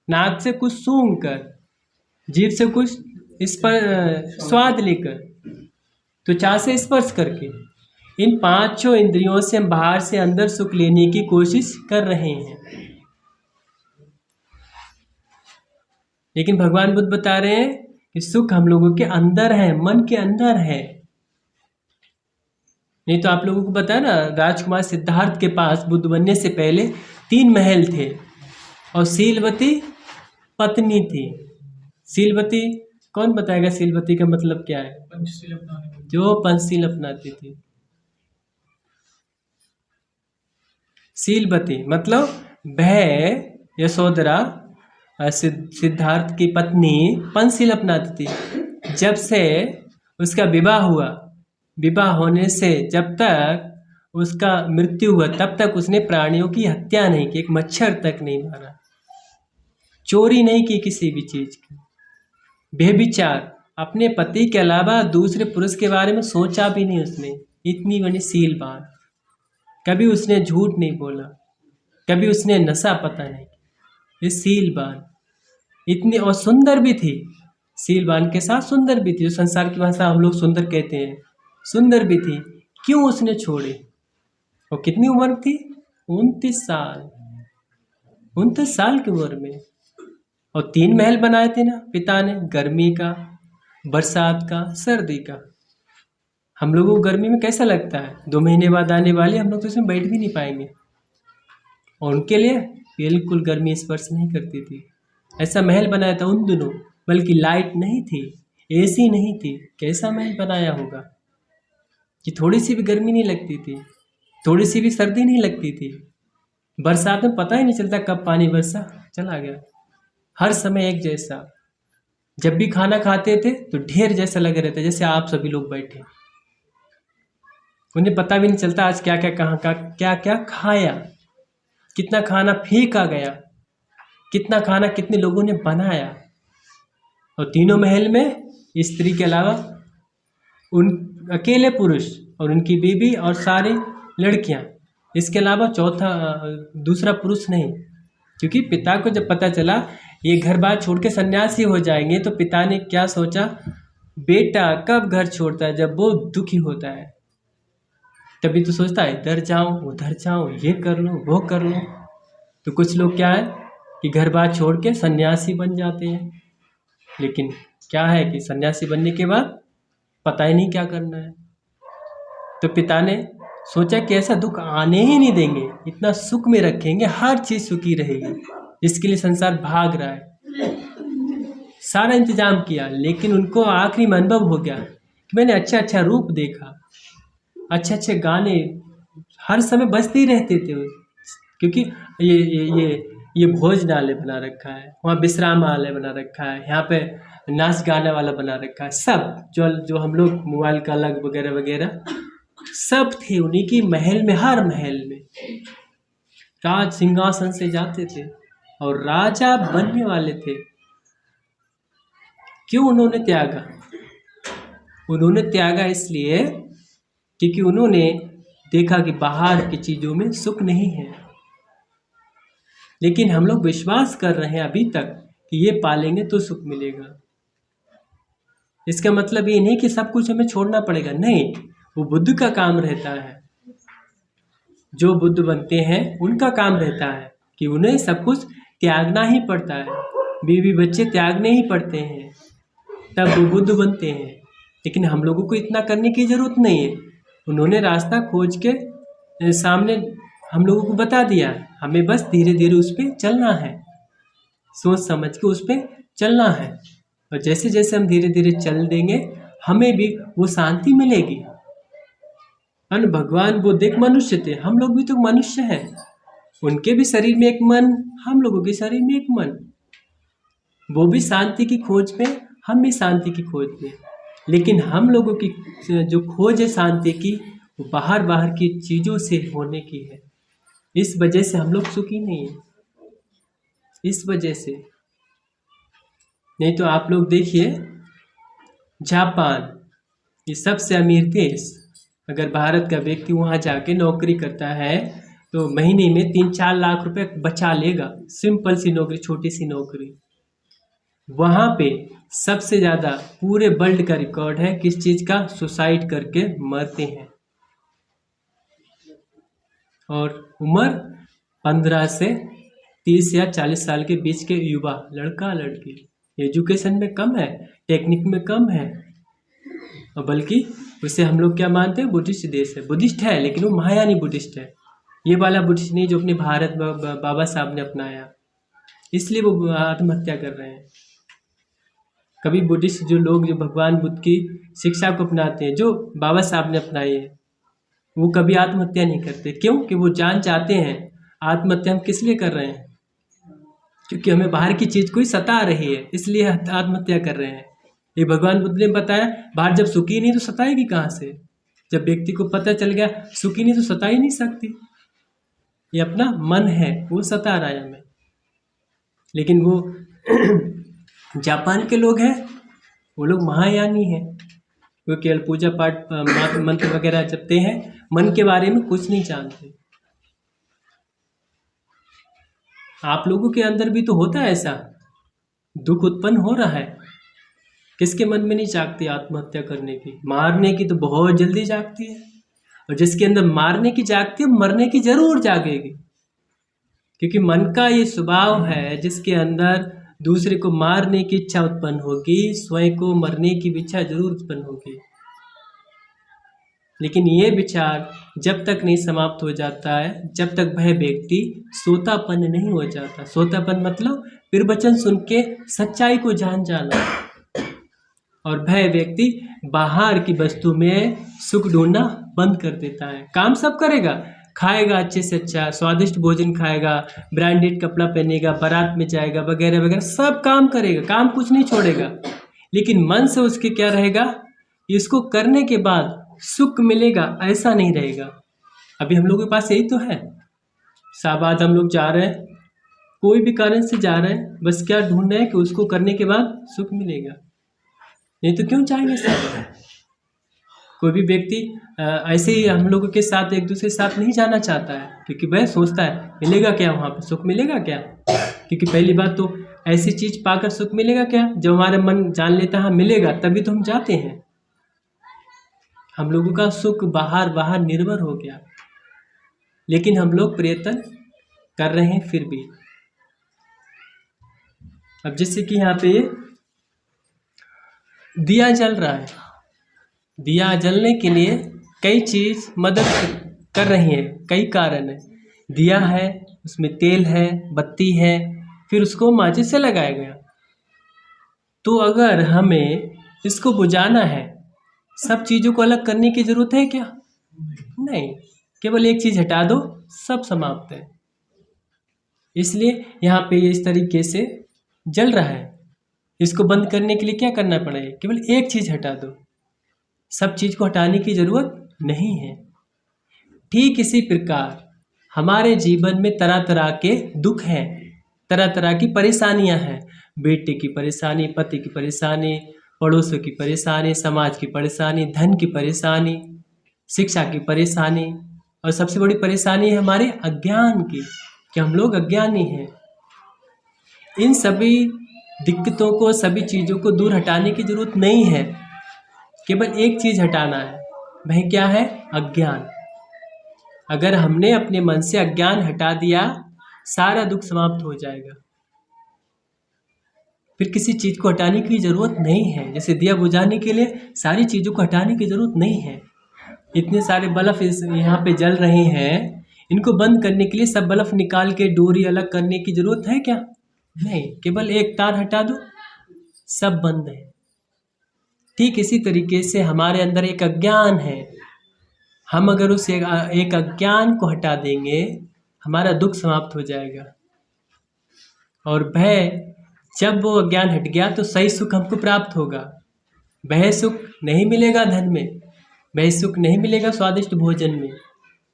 नाक से कुछ सूंघकर, जीभ से कुछ स्वाद लेकर, त्वचा से स्पर्श करके, इन पांचों इंद्रियों से हम बाहर से अंदर सुख लेने की कोशिश कर रहे हैं। लेकिन भगवान बुद्ध बता रहे हैं कि सुख हम लोगों के अंदर है, मन के अंदर है। नहीं तो आप लोगों को पता है ना, राजकुमार सिद्धार्थ के पास बुद्ध बनने से पहले 3 महल थे और शीलवती पत्नी थी। शीलवती, कौन बताएगा शीलवती का मतलब क्या है? जो पंचशील अपनाती थी। शीलवती मतलब वह यशोधरा सिद्धार्थ की पत्नी पंचशील अपनाती थी। जब से उसका विवाह हुआ, विवाह होने से जब तक उसका मृत्यु हुआ तब तक उसने प्राणियों की हत्या नहीं की, एक मच्छर तक नहीं मारा, चोरी नहीं की किसी भी चीज की, बेविचार, अपने पति के अलावा दूसरे पुरुष के बारे में सोचा भी नहीं उसने। इतनी बड़ी शीलवान, कभी उसने झूठ नहीं बोला, कभी उसने नशा पता नहीं। ये शीलवान इतनी, और सुंदर भी थी। शीलवान के साथ सुंदर भी थी, जो संसार की भाषा हम लोग सुंदर कहते हैं, सुंदर भी थी। क्यों उसने छोड़े? और कितनी उम्र थी? 29 साल। 29 साल की उम्र में। और 3 महल बनाए थे ना पिता ने, गर्मी का, बरसात का, सर्दी का। हम लोगों को गर्मी में कैसा लगता है? 2 महीने बाद आने वाले, हम लोग तो इसमें बैठ भी नहीं पाएंगे। और उनके लिए बिल्कुल गर्मी स्पर्श नहीं करती थी। ऐसा महल बनाया था उन दिनों, बल्कि लाइट नहीं थी, एसी नहीं थी। कैसा महल बनाया होगा कि थोड़ी सी भी गर्मी नहीं लगती थी, थोड़ी सी भी सर्दी नहीं लगती थी। बरसात में पता ही नहीं चलता कब पानी बरसा चला गया, हर समय एक जैसा। जब भी खाना खाते थे तो ढेर जैसा लगे रहता, जैसे आप सभी लोग बैठे, उन्हें पता भी नहीं चलता आज क्या क्या कहाँ का क्या क्या खाया, कितना खाना फेंका गया, कितना खाना कितने लोगों ने बनाया। और तीनों महल में स्त्री के अलावा उन अकेले पुरुष और उनकी बीवी और सारी लड़कियां, इसके अलावा दूसरा पुरुष नहीं। क्योंकि पिता को जब पता चला ये घर बार छोड़ के सन्यासी हो जाएंगे, तो पिता ने क्या सोचा, बेटा कब घर छोड़ता है? जब वो दुखी होता है तभी तो सोचता है इधर जाऊं उधर जाऊं, ये कर लूं वो कर लूं। तो कुछ लोग क्या है कि घर बार छोड़ के सन्यासी बन जाते हैं। लेकिन क्या है कि सन्यासी बनने के बाद पता ही नहीं क्या करना है। तो पिता ने सोचा कि ऐसा दुख आने ही नहीं देंगे, इतना सुख में रखेंगे, हर चीज सुखी रहेगी, जिसके लिए संसार भाग रहा है। सारा इंतजाम किया, लेकिन उनको आखिरी में अनुभव हो गया कि मैंने अच्छा अच्छा रूप देखा, अच्छे अच्छे गाने हर समय बजते ही रहते थे। क्योंकि ये भोजनालय बना रखा है, वहाँ विश्रामालय बना रखा है, यहाँ पे नाच गाने वाला बना रखा है, सब जो हम लोग मोबाइल का अलग वगैरह वगैरह सब थे उन्हीं की महल में। हर महल में राज सिंहासन से जाते थे और राजा बनने वाले थे। क्यों उन्होंने त्यागा? उन्होंने त्यागा इसलिए क्योंकि उन्होंने देखा कि बाहर की चीजों में सुख नहीं है। लेकिन हम लोग विश्वास कर रहे हैं अभी तक कि ये पालेंगे तो सुख मिलेगा। इसका मतलब ये नहीं कि सब कुछ हमें छोड़ना पड़ेगा, नहीं, वो बुद्ध का काम रहता है। जो बुद्ध बनते हैं उनका काम रहता है कि उन्हें सब कुछ त्यागना ही पड़ता है, बीवी बच्चे त्यागने ही पड़ते हैं, तब वो बुद्ध बनते हैं। लेकिन हम लोगों को इतना करने की ज़रूरत नहीं है। उन्होंने रास्ता खोज के सामने हम लोगों को बता दिया, हमें बस धीरे धीरे उस पर चलना है, सोच समझ के उस पर चलना है। और जैसे जैसे हम धीरे धीरे चल देंगे हमें भी वो शांति मिलेगी। और भगवान बुद्ध एक मनुष्य थे, हम लोग भी तो मनुष्य हैं, उनके भी शरीर में एक मन, हम लोगों के शरीर में एक मन। वो भी शांति की खोज में, हम भी शांति की खोज में। लेकिन हम लोगों की जो खोज है शांति की, वो बाहर बाहर की चीज़ों से होने की है। इस वजह से हम लोग सुखी नहीं है, इस वजह से। नहीं तो आप लोग देखिए, जापान ये सबसे अमीर देश, अगर भारत का व्यक्ति वहाँ जाके नौकरी करता है तो महीने में 3-4 लाख रुपए बचा लेगा। सिंपल सी नौकरी, छोटी सी नौकरी। वहाँ पे सबसे ज़्यादा पूरे वर्ल्ड का रिकॉर्ड है किस चीज़ का, सुसाइड करके मरते हैं। और उम्र 15 से 30 या 40 साल के बीच के युवा, लड़का लड़की, एजुकेशन में कम है, टेक्निक में कम है। और बल्कि उसे हम लोग क्या मानते हैं, बुद्धिस्ट देश है। बुद्धिस्ट है लेकिन वो महायानी बुद्धिस्ट है, ये वाला बुद्धिस्ट नहीं जो अपने भारत बाबा साहब ने अपनाया, इसलिए वो आत्महत्या कर रहे हैं। कभी बुद्धिस्ट जो लोग जो भगवान बुद्ध की शिक्षा को अपनाते हैं, जो बाबा साहब ने अपनाई है, वो कभी आत्महत्या नहीं करते। क्यों? कि वो जान चाहते हैं आत्महत्या हम किस लिए कर रहे हैं, क्योंकि हमें बाहर की चीज़ कोई सता रही है, इसलिए आत्महत्या कर रहे हैं। ये भगवान बुद्ध ने बताया, बाहर जब सुखी नहीं तो सताएगी कहाँ से। जब व्यक्ति को पता चल गया सुखी नहीं तो सता ही नहीं सकती, ये अपना मन है वो सता रहा है हमें। लेकिन वो जापान के लोग हैं, वो लोग महायानी हैं, वो केवल पूजा पाठ मंत्र वगैरह जपते हैं, मन के बारे में कुछ नहीं जानते। आप लोगों के अंदर भी तो होता है ऐसा, दुख उत्पन्न हो रहा है, किसके मन में नहीं जागती आत्महत्या करने की, मारने की तो बहुत जल्दी जागती है। और जिसके अंदर मारने की जागती है मरने की जरूर जागेगी, क्योंकि मन का ये स्वभाव है, जिसके अंदर दूसरे को मारने की इच्छा उत्पन्न होगी, स्वयं को मरने की भी इच्छा जरूर उत्पन्न होगी। लेकिन ये विचार जब तक नहीं समाप्त हो जाता है, जब तक वह व्यक्ति सोतापन नहीं हो जाता। सोतापन मतलब प्रवचन सुन के सच्चाई को जान जाना, और वह व्यक्ति बाहर की वस्तु में सुख ढूंढना बंद कर देता है। काम सब करेगा, खाएगा अच्छे से अच्छा स्वादिष्ट भोजन खाएगा, ब्रांडेड कपड़ा पहनेगा, बारात में जाएगा वगैरह वगैरह, सब काम करेगा, काम कुछ नहीं छोड़ेगा। लेकिन मन से उसके क्या रहेगा, इसको करने के बाद सुख मिलेगा, ऐसा नहीं रहेगा। अभी हम लोगों के पास यही तो है, शाहबाद हम लोग जा रहे हैं, कोई भी कारण से जा रहे हैं, बस क्या ढूंढ रहे हैं कि उसको करने के बाद सुख मिलेगा, नहीं तो क्यों चाहेंगे सब। कोई भी व्यक्ति ऐसे ही हम लोगों के साथ एक दूसरे के साथ नहीं जाना चाहता है, क्योंकि वह सोचता है मिलेगा क्या वहाँ पे, सुख मिलेगा क्या। क्योंकि पहली बात तो ऐसी चीज़ पाकर सुख मिलेगा क्या, जब हमारा मन जान लेता है मिलेगा तभी तो हम जाते हैं। हम लोगों का सुख बाहर बाहर निर्भर हो गया, लेकिन हम लोग प्रयत्न कर रहे हैं फिर भी। अब जैसे कि यहाँ पे दिया जल रहा है, दिया जलने के लिए कई चीज़ मदद कर रही हैं, कई कारण है। दिया है, उसमें तेल है, बत्ती है, फिर उसको माचिस से लगाया गया। तो अगर हमें इसको बुझाना है, सब चीज़ों को अलग करने की ज़रूरत है क्या? नहीं, केवल एक चीज़ हटा दो, सब समाप्त है। इसलिए यहाँ पे ये इस तरीके से जल रहा है। इसको बंद करने के लिए क्या करना पड़ेगा, केवल एक चीज़ हटा दो, सब चीज़ को हटाने की ज़रूरत नहीं है। ठीक इसी प्रकार हमारे जीवन में तरह तरह के दुख हैं, तरह तरह की परेशानियां हैं। बेटे की परेशानी, पति की परेशानी, पड़ोसों की परेशानी, समाज की परेशानी, धन की परेशानी, शिक्षा की परेशानी, और सबसे बड़ी परेशानी है हमारे अज्ञान की, कि हम लोग अज्ञानी हैं। इन सभी दिक्कतों को, सभी चीज़ों को दूर हटाने की ज़रूरत नहीं है, केवल एक चीज़ हटाना है। वह क्या है? अज्ञान। अगर हमने अपने मन से अज्ञान हटा दिया, सारा दुख समाप्त हो जाएगा। फिर किसी चीज़ को हटाने की ज़रूरत नहीं है। जैसे दिया बुझाने के लिए सारी चीज़ों को हटाने की ज़रूरत नहीं है। इतने सारे बल्ब इस यहाँ पे जल रहे हैं, इनको बंद करने के लिए सब बल्ब निकाल के डोरी अलग करने की ज़रूरत है क्या? नहीं, केवल एक तार हटा दो, सब बंद है। ठीक इसी तरीके से हमारे अंदर एक अज्ञान है। हम अगर उस एक अज्ञान को हटा देंगे, हमारा दुख समाप्त हो जाएगा। और भय, जब वो अज्ञान हट गया तो सही सुख हमको प्राप्त होगा। वह सुख नहीं मिलेगा धन में, वह सुख नहीं मिलेगा स्वादिष्ट भोजन में,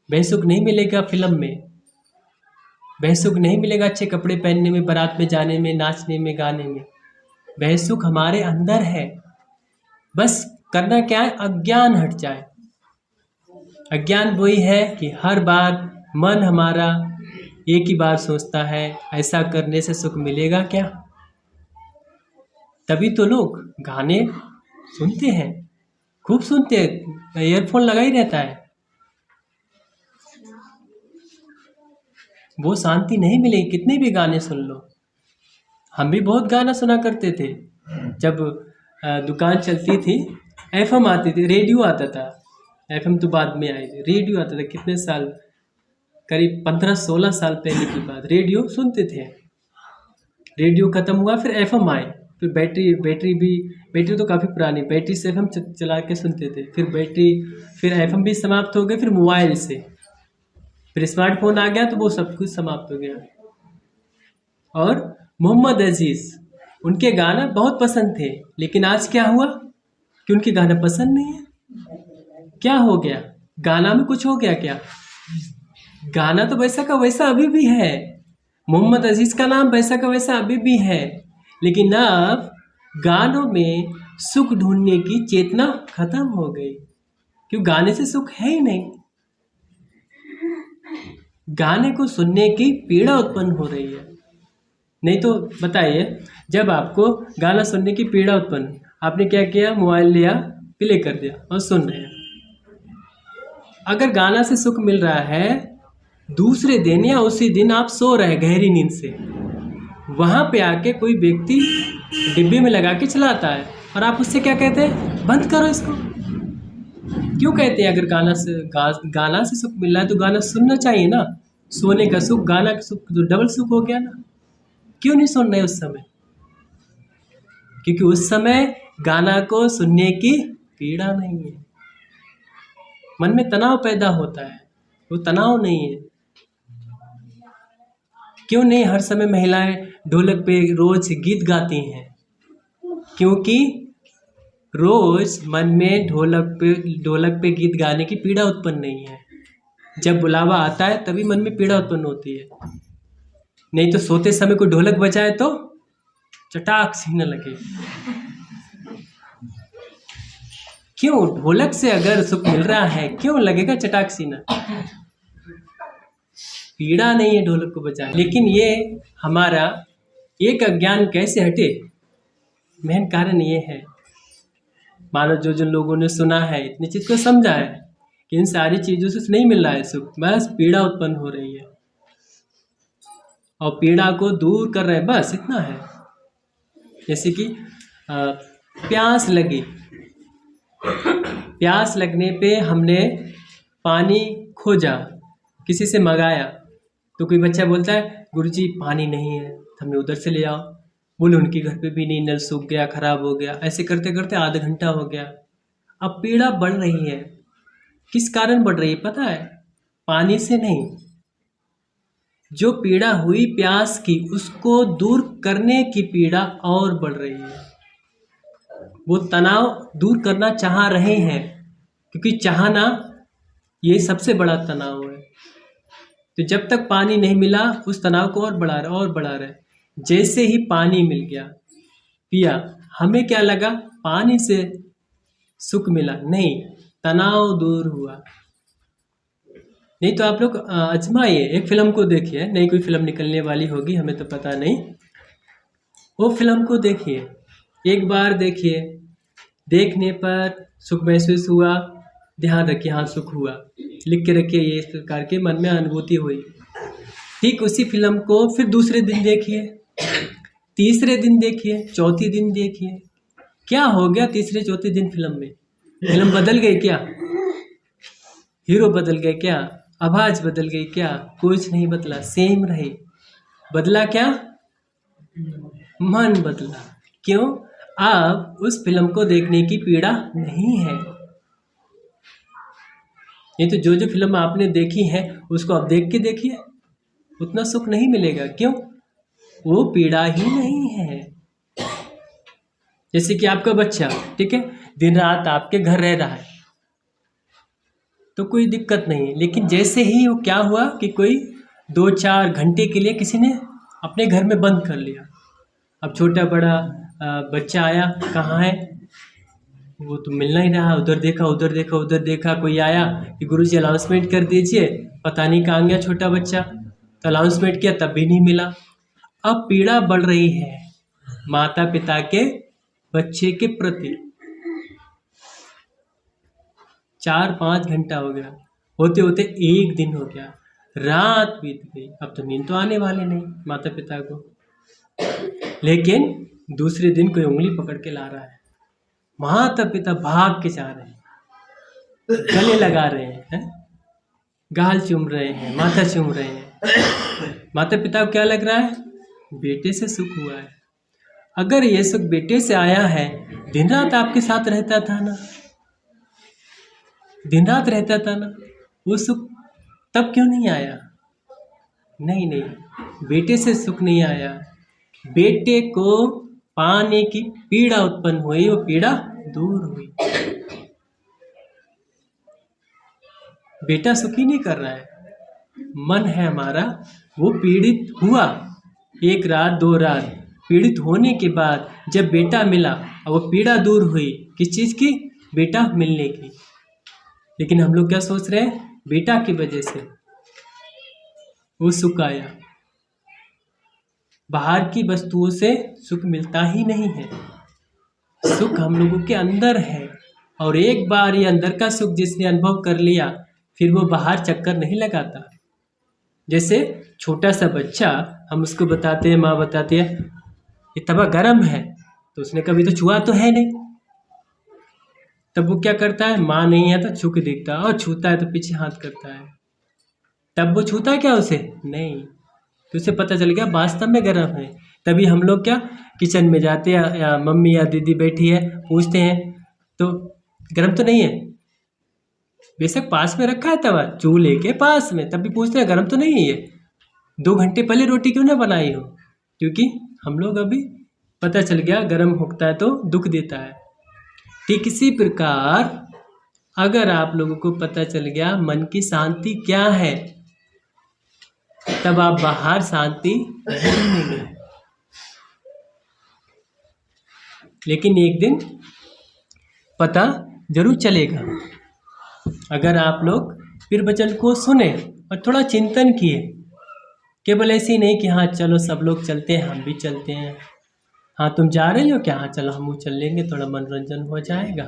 वह सुख नहीं मिलेगा फिल्म में, वह सुख नहीं मिलेगा अच्छे कपड़े पहनने में, बारात में जाने में, नाचने में, गाने में। वह सुख हमारे अंदर है। बस करना क्या है, अज्ञान हट जाए। अज्ञान वही है कि हर बार मन हमारा एक ही बार सोचता है, ऐसा करने से सुख मिलेगा क्या। तभी तो लोग गाने सुनते हैं, खूब सुनते हैं, ईयरफोन लगा ही रहता है। वो शांति नहीं मिलेगी कितने भी गाने सुन लो। हम भी बहुत गाना सुना करते थे। जब दुकान चलती थी, एफएम आती थी, रेडियो आता था। एफएम तो बाद में आई थी, रेडियो आता था। कितने साल, करीब 15-16 साल पहले की बात। रेडियो सुनते थे, रेडियो ख़त्म हुआ, फिर एफएम आए, फिर बैटरी तो काफ़ी पुरानी, बैटरी से एफएम चला के सुनते थे। फिर एफएम भी समाप्त हो गए, फिर मोबाइल से, फिर स्मार्टफोन आ गया तो वो सब कुछ समाप्त हो गया। और मोहम्मद अजीज़, उनके गाना बहुत पसंद थे, लेकिन आज क्या हुआ कि उनके गाना पसंद नहीं है। क्या हो गया? गाना में कुछ हो गया क्या? गाना तो वैसा का वैसा अभी भी है, मोहम्मद अजीज़ का नाम वैसा का वैसा अभी भी है, लेकिन अब गानों में सुख ढूंढने की चेतना खत्म हो गई। क्यों? गाने से सुख है ही नहीं। गाने को सुनने की पीड़ा उत्पन्न हो रही है। नहीं तो बताइए, जब आपको गाना सुनने की पीड़ा उत्पन्न, आपने क्या किया? मोबाइल लिया, प्ले कर दिया और सुन रहे हैं। अगर गाना से सुख मिल रहा है, दूसरे दिन या उसी दिन आप सो रहे गहरी नींद से, वहाँ पे आके कोई व्यक्ति डिब्बे में लगा के चलाता है और आप उससे क्या कहते हैं? बंद करो इसको। क्यों कहते हैं? अगर गाना से सुख मिल रहा है तो गाना सुनना चाहिए ना। सोने का सुख, गाना का सुख तो डबल सुख हो गया ना। क्यों नहीं सुन रहे उस समय? क्योंकि उस समय गाना को सुनने की पीड़ा नहीं है। मन में तनाव पैदा होता है, वो तनाव नहीं है। क्यों नहीं हर समय महिलाएं ढोलक पे रोज गीत गाती हैं? क्योंकि रोज मन में ढोलक पे गीत गाने की पीड़ा उत्पन्न नहीं है। जब बुलावा आता है तभी मन में पीड़ा उत्पन्न होती है। नहीं तो सोते समय कोई ढोलक बजाए तो चटाक सीने लगे। क्यों? ढोलक से अगर सुख मिल रहा है, क्यों लगेगा चटाक सीना? पीड़ा नहीं है ढोलक को बजाने। लेकिन ये हमारा एक अज्ञान कैसे हटे? मेन कारण ये है, मानो जो लोगों ने सुना है, इतनी चीज को समझा है कि इन सारी चीजों से नहीं मिल रहा है सुख, बस पीड़ा उत्पन्न हो रही है और पीड़ा को दूर कर रहे हैं, बस इतना है। जैसे कि प्यास लगी, प्यास लगने पे हमने पानी खोजा, किसी से मंगाया, तो कोई बच्चा बोलता है गुरुजी पानी नहीं है, हमने उधर से ले आओ। बोले उनके घर पे भी नहीं, नल सूख गया, खराब हो गया। ऐसे करते करते आधा घंटा हो गया। अब पीड़ा बढ़ रही है। किस कारण बढ़ रही है पता है? पानी से नहीं। जो पीड़ा हुई प्यास की, उसको दूर करने की पीड़ा और बढ़ रही है। वो तनाव दूर करना चाह रहे हैं, क्योंकि चाहना ये सबसे बड़ा तनाव है। तो जब तक पानी नहीं मिला, उस तनाव को और बढ़ा रहे। जैसे ही पानी मिल गया, पिया, हमें क्या लगा? पानी से सुख मिला? नहीं, तनाव दूर हुआ। नहीं तो आप लोग आजमाइए, एक फिल्म को देखिए, नई कोई फिल्म निकलने वाली होगी, हमें तो पता नहीं। वो फिल्म को देखिए, एक बार देखिए, देखने पर सुख महसूस हुआ, ध्यान रखिए, हाँ सुख हुआ, लिख के रखिए, ये इस प्रकार के मन में अनुभूति हुई। ठीक उसी फिल्म को फिर दूसरे दिन देखिए, तीसरे दिन देखिए, चौथे दिन देखिए, क्या हो गया तीसरे चौथे दिन फिल्म में? फिल्म बदल गई क्या? हीरो बदल गए क्या? आवाज बदल गई क्या? कुछ नहीं बदला, सेम रही। बदला क्या? मन बदला। क्यों? अब उस फिल्म को देखने की पीड़ा नहीं है। नहीं तो जो जो फिल्म आपने देखी है उसको अब देख के देखिए, उतना सुख नहीं मिलेगा। क्यों? वो पीड़ा ही नहीं है। जैसे कि आपका बच्चा, ठीक है, दिन रात आपके घर रह रहा है तो कोई दिक्कत नहीं, लेकिन जैसे ही वो क्या हुआ कि कोई 2-4 घंटे के लिए किसी ने अपने घर में बंद कर लिया। अब छोटा बड़ा बच्चा आया, कहाँ है वो तो मिल नहीं रहा, उधर देखा उधर देखा उधर देखा, कोई आया कि गुरुजी अनाउंसमेंट कर दीजिए, पता नहीं कहाँ गया छोटा बच्चा, तो अनाउंसमेंट किया तब भी नहीं मिला। अब पीड़ा बढ़ रही है माता पिता के बच्चे के प्रति। 4-5 घंटा हो गया, होते होते 1 दिन हो गया, रात बीत गई, अब तो नींद तो आने वाले नहीं माता पिता को। लेकिन दूसरे दिन कोई उंगली पकड़ के ला रहा है, माता पिता भाग के जा रहे हैं, गले लगा रहे हैं, गाल चूम रहे हैं, माथा चूम रहे हैं। माता पिता को क्या लग रहा है? बेटे से सुख हुआ है। अगर ये सुख बेटे से आया है, दिन रात आपके साथ रहता था ना, दिन रात रहता था ना, वो सुख तब क्यों नहीं आया? नहीं नहीं, बेटे से सुख नहीं आया, बेटे को पाने की पीड़ा उत्पन्न हुई, वो पीड़ा दूर हुई। बेटा सुखी नहीं कर रहा है, मन है हमारा वो पीड़ित हुआ। 1 रात 2 रात पीड़ित होने के बाद जब बेटा मिला और वो पीड़ा दूर हुई, किस चीज़ की? बेटा मिलने की। लेकिन हम लोग क्या सोच रहे हैं? बेटा की वजह से वो सुख आया। बाहर की वस्तुओं से सुख मिलता ही नहीं है, सुख हम लोगों के अंदर है। और एक बार ये अंदर का सुख जिसने अनुभव कर लिया, फिर वो बाहर चक्कर नहीं लगाता। जैसे छोटा सा बच्चा, हम उसको बताते हैं, माँ बताती है ये तवा गर्म है, तो उसने कभी तो छुआ तो है नहीं, तब वो क्या करता है? माँ नहीं है तो छू के देखता है, और छूता है तो पीछे हाथ करता है, तब वो छूता है क्या उसे? नहीं, तो उसे पता चल गया वास्तव में गर्म है। तभी हम लोग क्या किचन में जाते हैं, या मम्मी या दीदी बैठी है, पूछते हैं तो गर्म तो नहीं है, बेशक पास में रखा है तवा, चूल्हे के पास में, तब भी पूछते हैं गर्म तो नहीं है ये, 2 घंटे पहले रोटी क्यों ना बनाई हो? क्योंकि हम लोग अभी पता चल गया गर्म होता है तो दुख देता है। ठीक इसी प्रकार अगर आप लोगों को पता चल गया मन की शांति क्या है, तब आप बाहर शांति नहीं ढूंढेंगे। लेकिन एक दिन पता जरूर चलेगा अगर आप लोग फिर वचन को सुने और थोड़ा चिंतन किए। केवल ऐसे ही नहीं कि हाँ चलो सब लोग चलते हैं, हम भी चलते हैं, हाँ तुम जा रही हो क्या, हाँ चलो हम चल लेंगे, थोड़ा मनोरंजन हो जाएगा।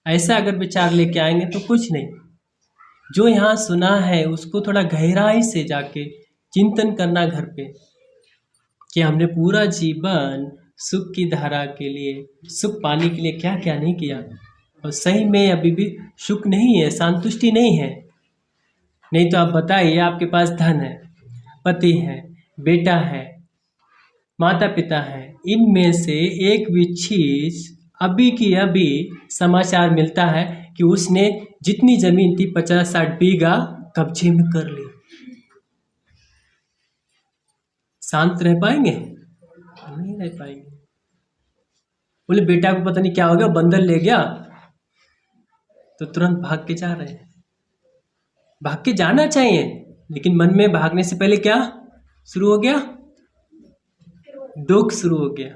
ऐसा अगर विचार लेके आएंगे तो कुछ नहीं। जो यहाँ सुना है उसको थोड़ा गहराई से जाके चिंतन करना घर पे, कि हमने पूरा जीवन सुख की धारा के लिए, सुख पाने के लिए क्या क्या नहीं किया, और सही में अभी भी सुख नहीं है, संतुष्टि नहीं है। नहीं तो आप बताइए, आपके पास धन है, पति है, बेटा है, माता पिता है, इनमें से एक भी चीज अभी की अभी समाचार मिलता है कि उसने जितनी जमीन थी 50-60 बीघा कब्जे में कर ली, शांत रह पाएंगे? नहीं रह पाएंगे। बोले बेटा को पता नहीं क्या हो गया, बंदर ले गया, तो तुरंत भाग के जा रहे हैं। भाग के जाना चाहिए, लेकिन मन में भागने से पहले क्या शुरू हो गया? दुख शुरू हो गया।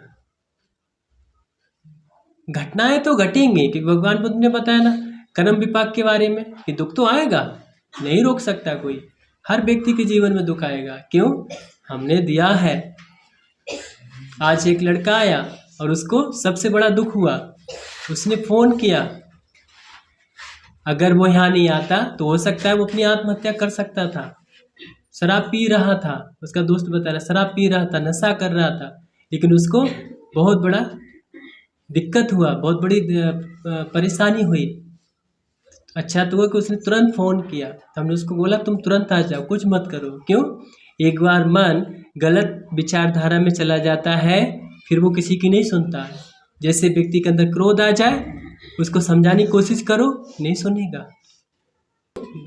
घटनाएं तो घटेंगी, कि भगवान बुद्ध ने बताया ना कर्म विपाक के बारे में, कि दुख तो आएगा, नहीं रोक सकता कोई। हर व्यक्ति के जीवन में दुख आएगा। क्यों? हमने दिया है। आज एक लड़का आया और उसको सबसे बड़ा दुख हुआ, उसने फोन किया अगर वो यहाँ नहीं आता तो हो सकता है वो अपनी आत्महत्या कर सकता था। शराब पी रहा था, उसका दोस्त बता रहा शराब पी रहा था, नशा कर रहा था, लेकिन उसको बहुत बड़ा दिक्कत हुआ, बहुत बड़ी परेशानी हुई। अच्छा तो हुआ कि उसने तुरंत फ़ोन किया, तो हमने उसको बोला तुम तुरंत आ जाओ, कुछ मत करो। क्यों? एक बार मन गलत विचारधारा में चला जाता है, फिर वो किसी की नहीं सुनता है। जैसे व्यक्ति के अंदर क्रोध आ जाए, उसको समझाने की कोशिश करो, नहीं सुनेगा।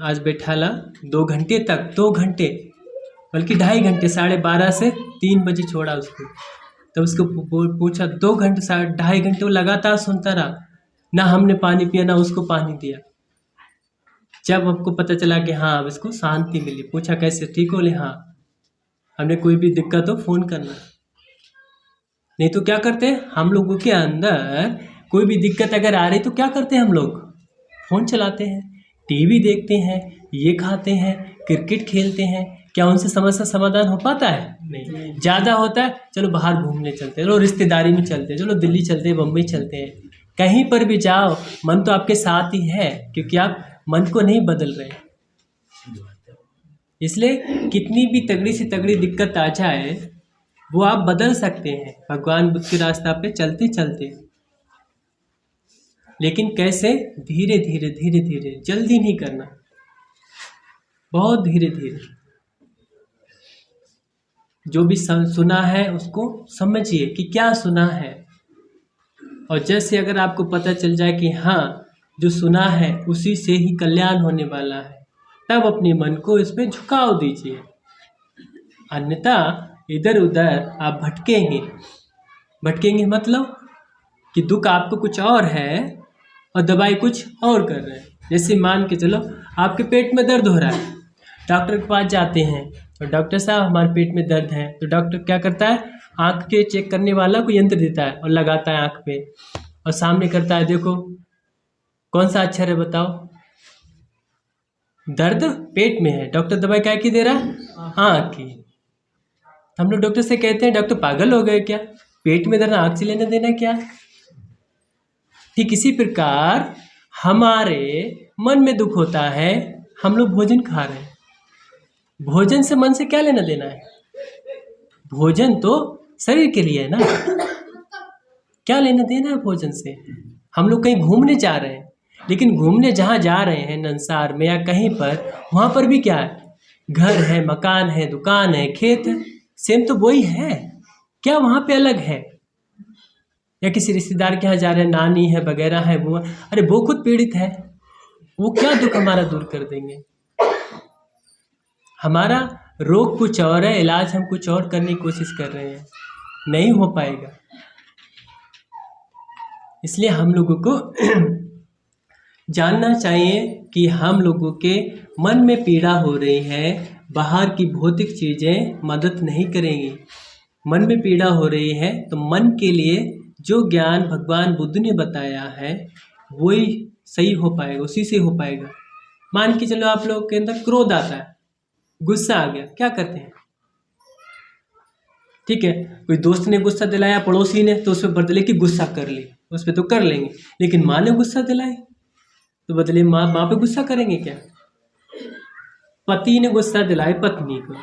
आज बैठा ला 2 घंटे तक, 2 घंटे बल्कि 2.5 घंटे, 12:30 से 3 बजे छोड़ा उसको। तब उसको पूछा 2 घंटे 2.5 घंटे वो लगातार सुनता रहा, ना हमने पानी पिया ना उसको पानी दिया। जब हमको पता चला कि हाँ अब इसको शांति मिली, पूछा कैसे ठीक हो? ले हाँ। हमने कोई भी दिक्कत हो फ़ोन करना। नहीं तो क्या करते हैं हम लोगों के अंदर, कोई भी दिक्कत अगर आ रही तो क्या करते हैं हम लोग? फ़ोन चलाते हैं, टीवी देखते हैं, ये खाते हैं, क्रिकेट खेलते हैं। क्या उनसे समस्या समाधान हो पाता है? नहीं। ज़्यादा होता है चलो बाहर घूमने चलते हैं, चलो रिश्तेदारी में चलते हैं, चलो दिल्ली चलते हैं, बम्बई चलते हैं। कहीं पर भी जाओ मन तो आपके साथ ही है, क्योंकि आप मन को नहीं बदल रहे। इसलिए कितनी भी तगड़ी से तगड़ी दिक्कत आ जाए वो आप बदल सकते हैं भगवान बुद्ध के रास्ता पे चलते चलते। लेकिन कैसे? धीरे धीरे धीरे धीरे, जल्दी नहीं करना, बहुत धीरे धीरे। जो भी सुना है उसको समझिए कि क्या सुना है, और जैसे अगर आपको पता चल जाए कि हाँ जो सुना है उसी से ही कल्याण होने वाला है, तब अपने मन को इस पे झुकाव दीजिए। अन्यथा इधर उधर आप भटकेंगे। भटकेंगे मतलब कि दुख आपको कुछ और है और दवाई कुछ और कर रहे हैं। जैसे मान के चलो आपके पेट में दर्द हो रहा है, डॉक्टर के पास जाते हैं और डॉक्टर साहब हमारे पेट में दर्द है, तो डॉक्टर क्या करता है? आँख के चेक करने वाला को यंत्र देता है और लगाता है आँख पे, और सामने करता है देखो कौन सा अक्षर है बताओ? दर्द पेट में है, डॉक्टर दवाई क्या की दे रहा है? आँख की। हम लोग डॉक्टर से कहते हैं डॉक्टर पागल हो गए क्या? पेट में दर्द आँख से लेना देना क्या? ठीक इसी प्रकार हमारे मन में दुख होता है, हम लोग भोजन खा रहे हैं, भोजन से मन से क्या लेना देना है? भोजन तो शरीर के लिए है ना, क्या लेना देना है भोजन से? हम लोग कहीं घूमने जा रहे हैं, लेकिन घूमने जहाँ जा रहे हैं नंसार में या कहीं पर, वहाँ पर भी क्या है? घर है, मकान है, दुकान है, खेत है, सेम तो वही है। क्या वहाँ पे अलग है? या किसी रिश्तेदार के यहाँ जा रहे हैं, नानी है वगैरह है, वो अरे वो खुद पीड़ित है, वो क्या दुख हमारा दूर कर देंगे? हमारा रोग कुछ और है, इलाज हम कुछ और करने की कोशिश कर रहे हैं, नहीं हो पाएगा। इसलिए हम लोगों को जानना चाहिए कि हम लोगों के मन में पीड़ा हो रही है, बाहर की भौतिक चीज़ें मदद नहीं करेंगी। मन में पीड़ा हो रही है तो मन के लिए जो ज्ञान भगवान बुद्ध ने बताया है वही सही हो पाएगा, उसी से हो पाएगा। मान के चलो आप लोगों के अंदर क्रोध आता है, गुस्सा आ गया, क्या करते हैं? ठीक है, कोई दोस्त ने गुस्सा दिलाया, पड़ोसी ने, तो उस पर बदले की गुस्सा कर ली, उस पर तो कर लेंगे। लेकिन माँ ने गुस्सा दिलाई तो बदले माँ पे गुस्सा करेंगे क्या? पति ने गुस्सा दिलाए पत्नी को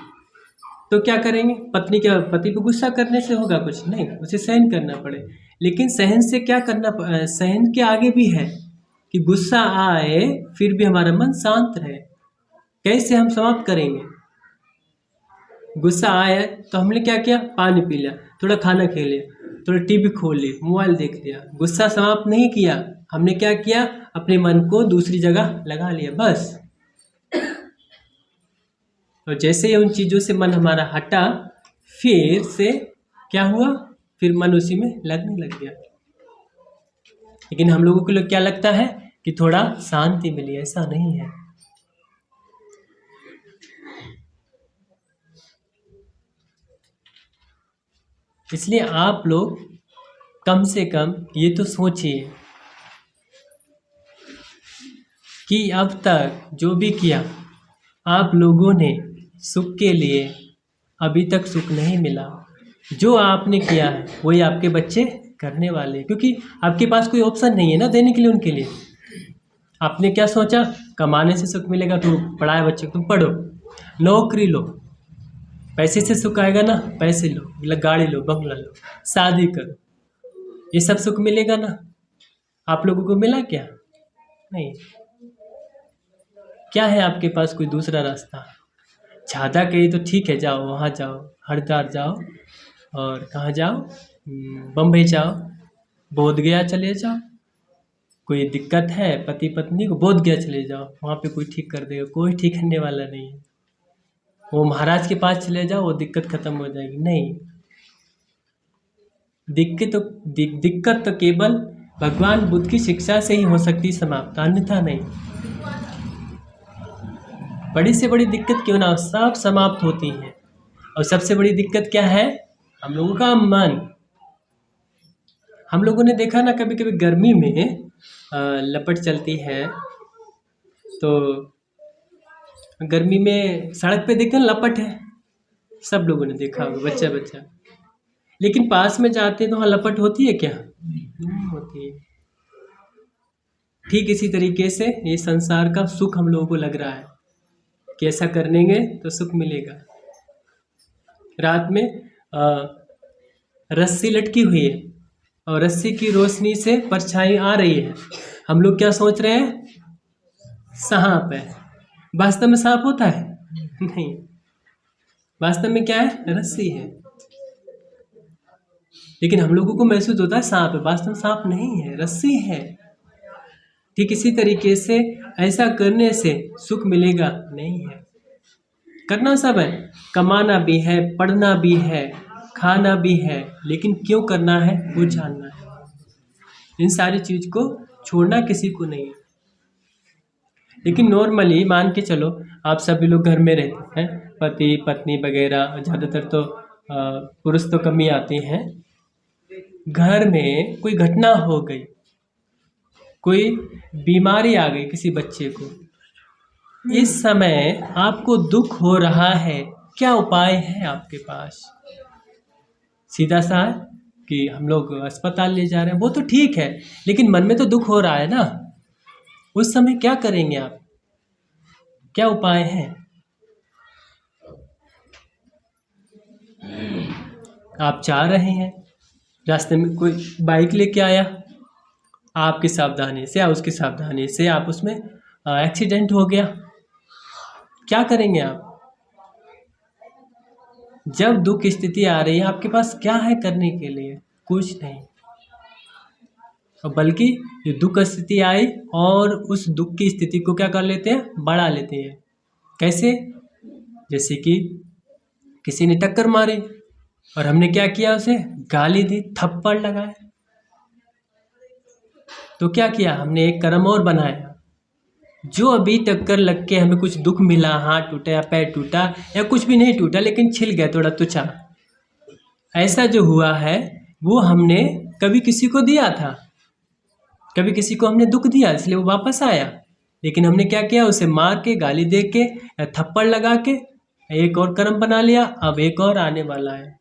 तो क्या करेंगे? पत्नी क्या पति पे गुस्सा करने से होगा कुछ? नहीं, उसे सहन करना पड़े। लेकिन सहन से क्या करना, सहन के आगे भी है कि गुस्सा आए फिर भी हमारा मन शांत रहे। कैसे हम समाप्त करेंगे? गुस्सा आया तो हमने क्या किया? पानी पी लिया, थोड़ा खाना खा लिया, थोड़ा टीवी खोल ली, मोबाइल देख लिया। गुस्सा समाप्त नहीं किया, हमने क्या किया? अपने मन को दूसरी जगह लगा लिया, बस। और जैसे ही उन चीज़ों से मन हमारा हटा, फिर से क्या हुआ? फिर मन उसी में लगने लग गया। लेकिन हम लोगों को लोग क्या लगता है कि थोड़ा शांति मिली, ऐसा नहीं है। इसलिए आप लोग कम से कम ये तो सोचिए कि अब तक जो भी किया आप लोगों ने सुख के लिए, अभी तक सुख नहीं मिला। जो आपने किया है वही आपके बच्चे करने वाले, क्योंकि आपके पास कोई ऑप्शन नहीं है ना देने के लिए उनके लिए। आपने क्या सोचा, कमाने से सुख मिलेगा तो पढ़ाए बच्चे को, तुम पढ़ो, नौकरी लो, पैसे से सुख आएगा ना, पैसे लो, गाड़ी लो, बंगला लो, शादी करो, ये सब सुख मिलेगा ना। आप लोगों को मिला क्या? नहीं। क्या है आपके पास कोई दूसरा रास्ता? ज़्यादा कहीं तो ठीक है, जाओ वहाँ जाओ, हरिद्वार जाओ, और कहाँ जाओ, बम्बई जाओ, बोधगया चले जाओ। कोई दिक्कत है पति पत्नी को, बोधगया चले जाओ, वहाँ पे कोई ठीक कर देगा। कोई ठीक करने वाला नहीं है। वो महाराज के पास चले जाओ, वो दिक्कत खत्म हो जाएगी। नहीं, दिक्कत तो केवल भगवान बुद्ध की शिक्षा से ही हो सकती समाप्त, अन्यथा नहीं। बड़ी से बड़ी दिक्कत क्यों ना हो, सब समाप्त होती हैं। और सबसे बड़ी दिक्कत क्या है? हम लोगों का मन। हम लोगों ने देखा ना, कभी कभी गर्मी में लपट चलती है, तो गर्मी में सड़क पे देखते हैं लपट है, सब लोगों ने देखा होगा, बच्चा बच्चा। लेकिन पास में जाते हैं तो वहाँ लपट होती है क्या? नहीं होती है। ठीक इसी तरीके से ये संसार का सुख हम लोगों को लग रहा है कि ऐसा करेंगे तो सुख मिलेगा। रात में रस्सी लटकी हुई है और रस्सी की रोशनी से परछाई आ रही है। हम लोग क्या सोच रहे हैं? सांप है। वास्तव में सांप होता है? नहीं, वास्तव में क्या है? रस्सी है। लेकिन हम लोगों को महसूस होता है सांप है, वास्तव में सांप नहीं है, रस्सी है। ठीक इसी तरीके से ऐसा करने से सुख मिलेगा नहीं है। करना सब है, कमाना भी है, पढ़ना भी है, खाना भी है, लेकिन क्यों करना है वो जानना है। इन सारी चीज को छोड़ना किसी को नहीं है। लेकिन नॉर्मली मान के चलो, आप सभी लोग घर में रहते हैं, पति पत्नी वगैरह, ज़्यादातर तो पुरुष तो कम ही आते हैं। घर में कोई घटना हो गई, कोई बीमारी आ गई किसी बच्चे को, इस समय आपको दुख हो रहा है, क्या उपाय है आपके पास? सीधा सा है कि हम लोग अस्पताल ले जा रहे हैं, वो तो ठीक है, लेकिन मन में तो दुख हो रहा है ना। उस समय क्या करेंगे आप? क्या उपाय है? आप जा रहे हैं, रास्ते में कोई बाइक लेके आया, आपकी सावधानी से या उसकी सावधानी से आप उसमें एक्सीडेंट हो गया, क्या करेंगे आप? जब दुख की स्थिति आ रही है, आपके पास क्या है करने के लिए? कुछ नहीं। और बल्कि ये दुख स्थिति आई और उस दुख की स्थिति को क्या कर लेते हैं? बढ़ा लेते हैं। कैसे? जैसे कि किसी ने टक्कर मारी और हमने क्या किया? उसे गाली दी, थप्पड़ लगाए। तो क्या किया? हमने एक कर्म और बनाया। जो अभी टक्कर लग के हमें कुछ दुख मिला, हाथ टूटा या पैर टूटा या कुछ भी नहीं टूटा लेकिन छिल गया थोड़ा तुच्छा, ऐसा जो हुआ है वो हमने कभी किसी को दिया था, कभी किसी को हमने दुख दिया, इसलिए वो वापस आया। लेकिन हमने क्या किया? उसे मार के, गाली दे के, थप्पड़ लगा के एक और कर्म बना लिया। अब एक और आने वाला है।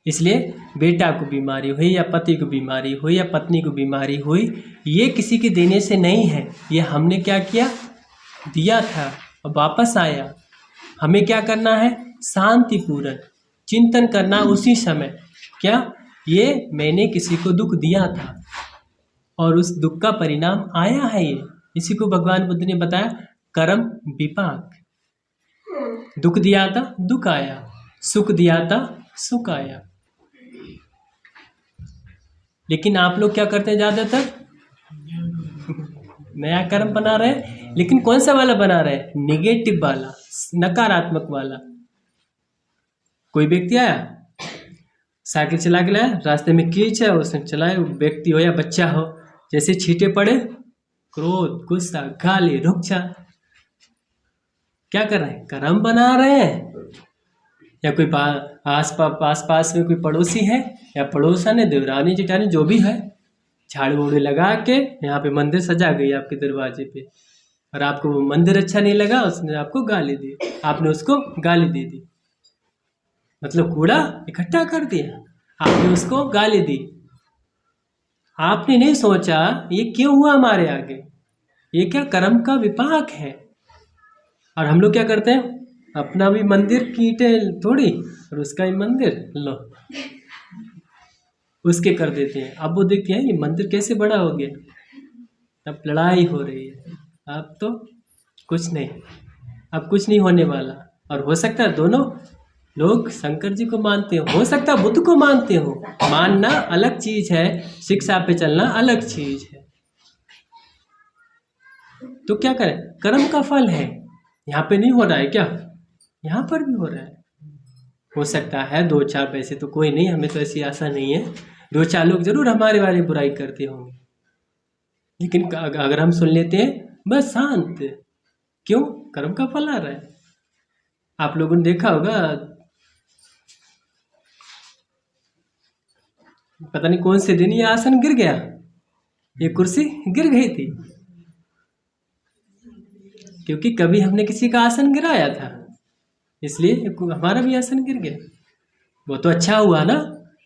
इसलिए बेटा को बीमारी हुई या पति को बीमारी हुई या पत्नी को बीमारी हुई, ये किसी के देने से नहीं है, ये हमने क्या किया? दिया था और वापस आया। हमें क्या करना है? शांतिपूर्ण चिंतन करना उसी समय, क्या ये मैंने किसी को दुख दिया था और उस दुख का परिणाम आया है। ये इसी को भगवान बुद्ध ने बताया कर्म विपाक। दुख दिया था, दुख आया, सुख दिया था, सुख आया। लेकिन आप लोग क्या करते हैं? ज़्यादातर नया कर्म बना रहे हैं, लेकिन कौन सा वाला बना रहे हैं? निगेटिव वाला, नकारात्मक वाला। कोई व्यक्ति आया, साइकिल चला के लाया, रास्ते में कीच है, उसने चलाए, व्यक्ति हो या बच्चा हो, जैसे छींटे पड़े, क्रोध, गुस्सा, गाली, रुक जा। क्या कर रहे हैं? कर्म बना रहे हैं। या कोई आस पास में कोई पड़ोसी है या पड़ोसन है, देवरानी जेठानी जो भी है, झाड़ू वाड़ू लगा के यहाँ पे मंदिर सजा गई आपके दरवाजे पे, और आपको वो मंदिर अच्छा नहीं लगा, उसने आपको गाली दी, आपने उसको गाली दे दी, मतलब कूड़ा इकट्ठा कर दिया, आपने उसको गाली दी। आपने नहीं सोचा ये क्यों हुआ हमारे आगे, ये क्या कर्म का विपाक है। और हम लोग क्या करते हैं, अपना भी मंदिर की ईंटें थोड़ी और उसका ही मंदिर लो उसके कर देते हैं। अब वो देखते हैं ये मंदिर कैसे बड़ा हो गया, अब लड़ाई हो रही है। अब तो कुछ नहीं, अब कुछ नहीं होने वाला। और हो सकता है दोनों लोग शंकर जी को मानते हो सकता है बुद्ध को मानते हो। मानना अलग चीज है, शिक्षा पे चलना अलग चीज है। तो क्या करें, कर्म का फल है। यहाँ पे नहीं हो रहा है क्या, यहाँ पर भी हो रहा है। हो सकता है दो चार पैसे, तो कोई नहीं, हमें तो ऐसी आशा नहीं है, दो चार लोग जरूर हमारे बारे में बुराई करते होंगे, लेकिन अगर हम सुन लेते हैं बस शांत, क्यों, कर्म का फल आ रहा है। आप लोगों ने देखा होगा, पता नहीं कौन से दिन ये आसन गिर गया, ये कुर्सी गिर गई थी, क्योंकि कभी हमने किसी का आसन गिराया था, इसलिए हमारा भी आसन गिर गया। वो तो अच्छा हुआ ना,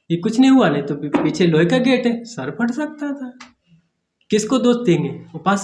ये कुछ नहीं हुआ, नहीं तो पीछे लोहे का गेट है, सर फट सकता था। किसको दोष देंगे, उपासक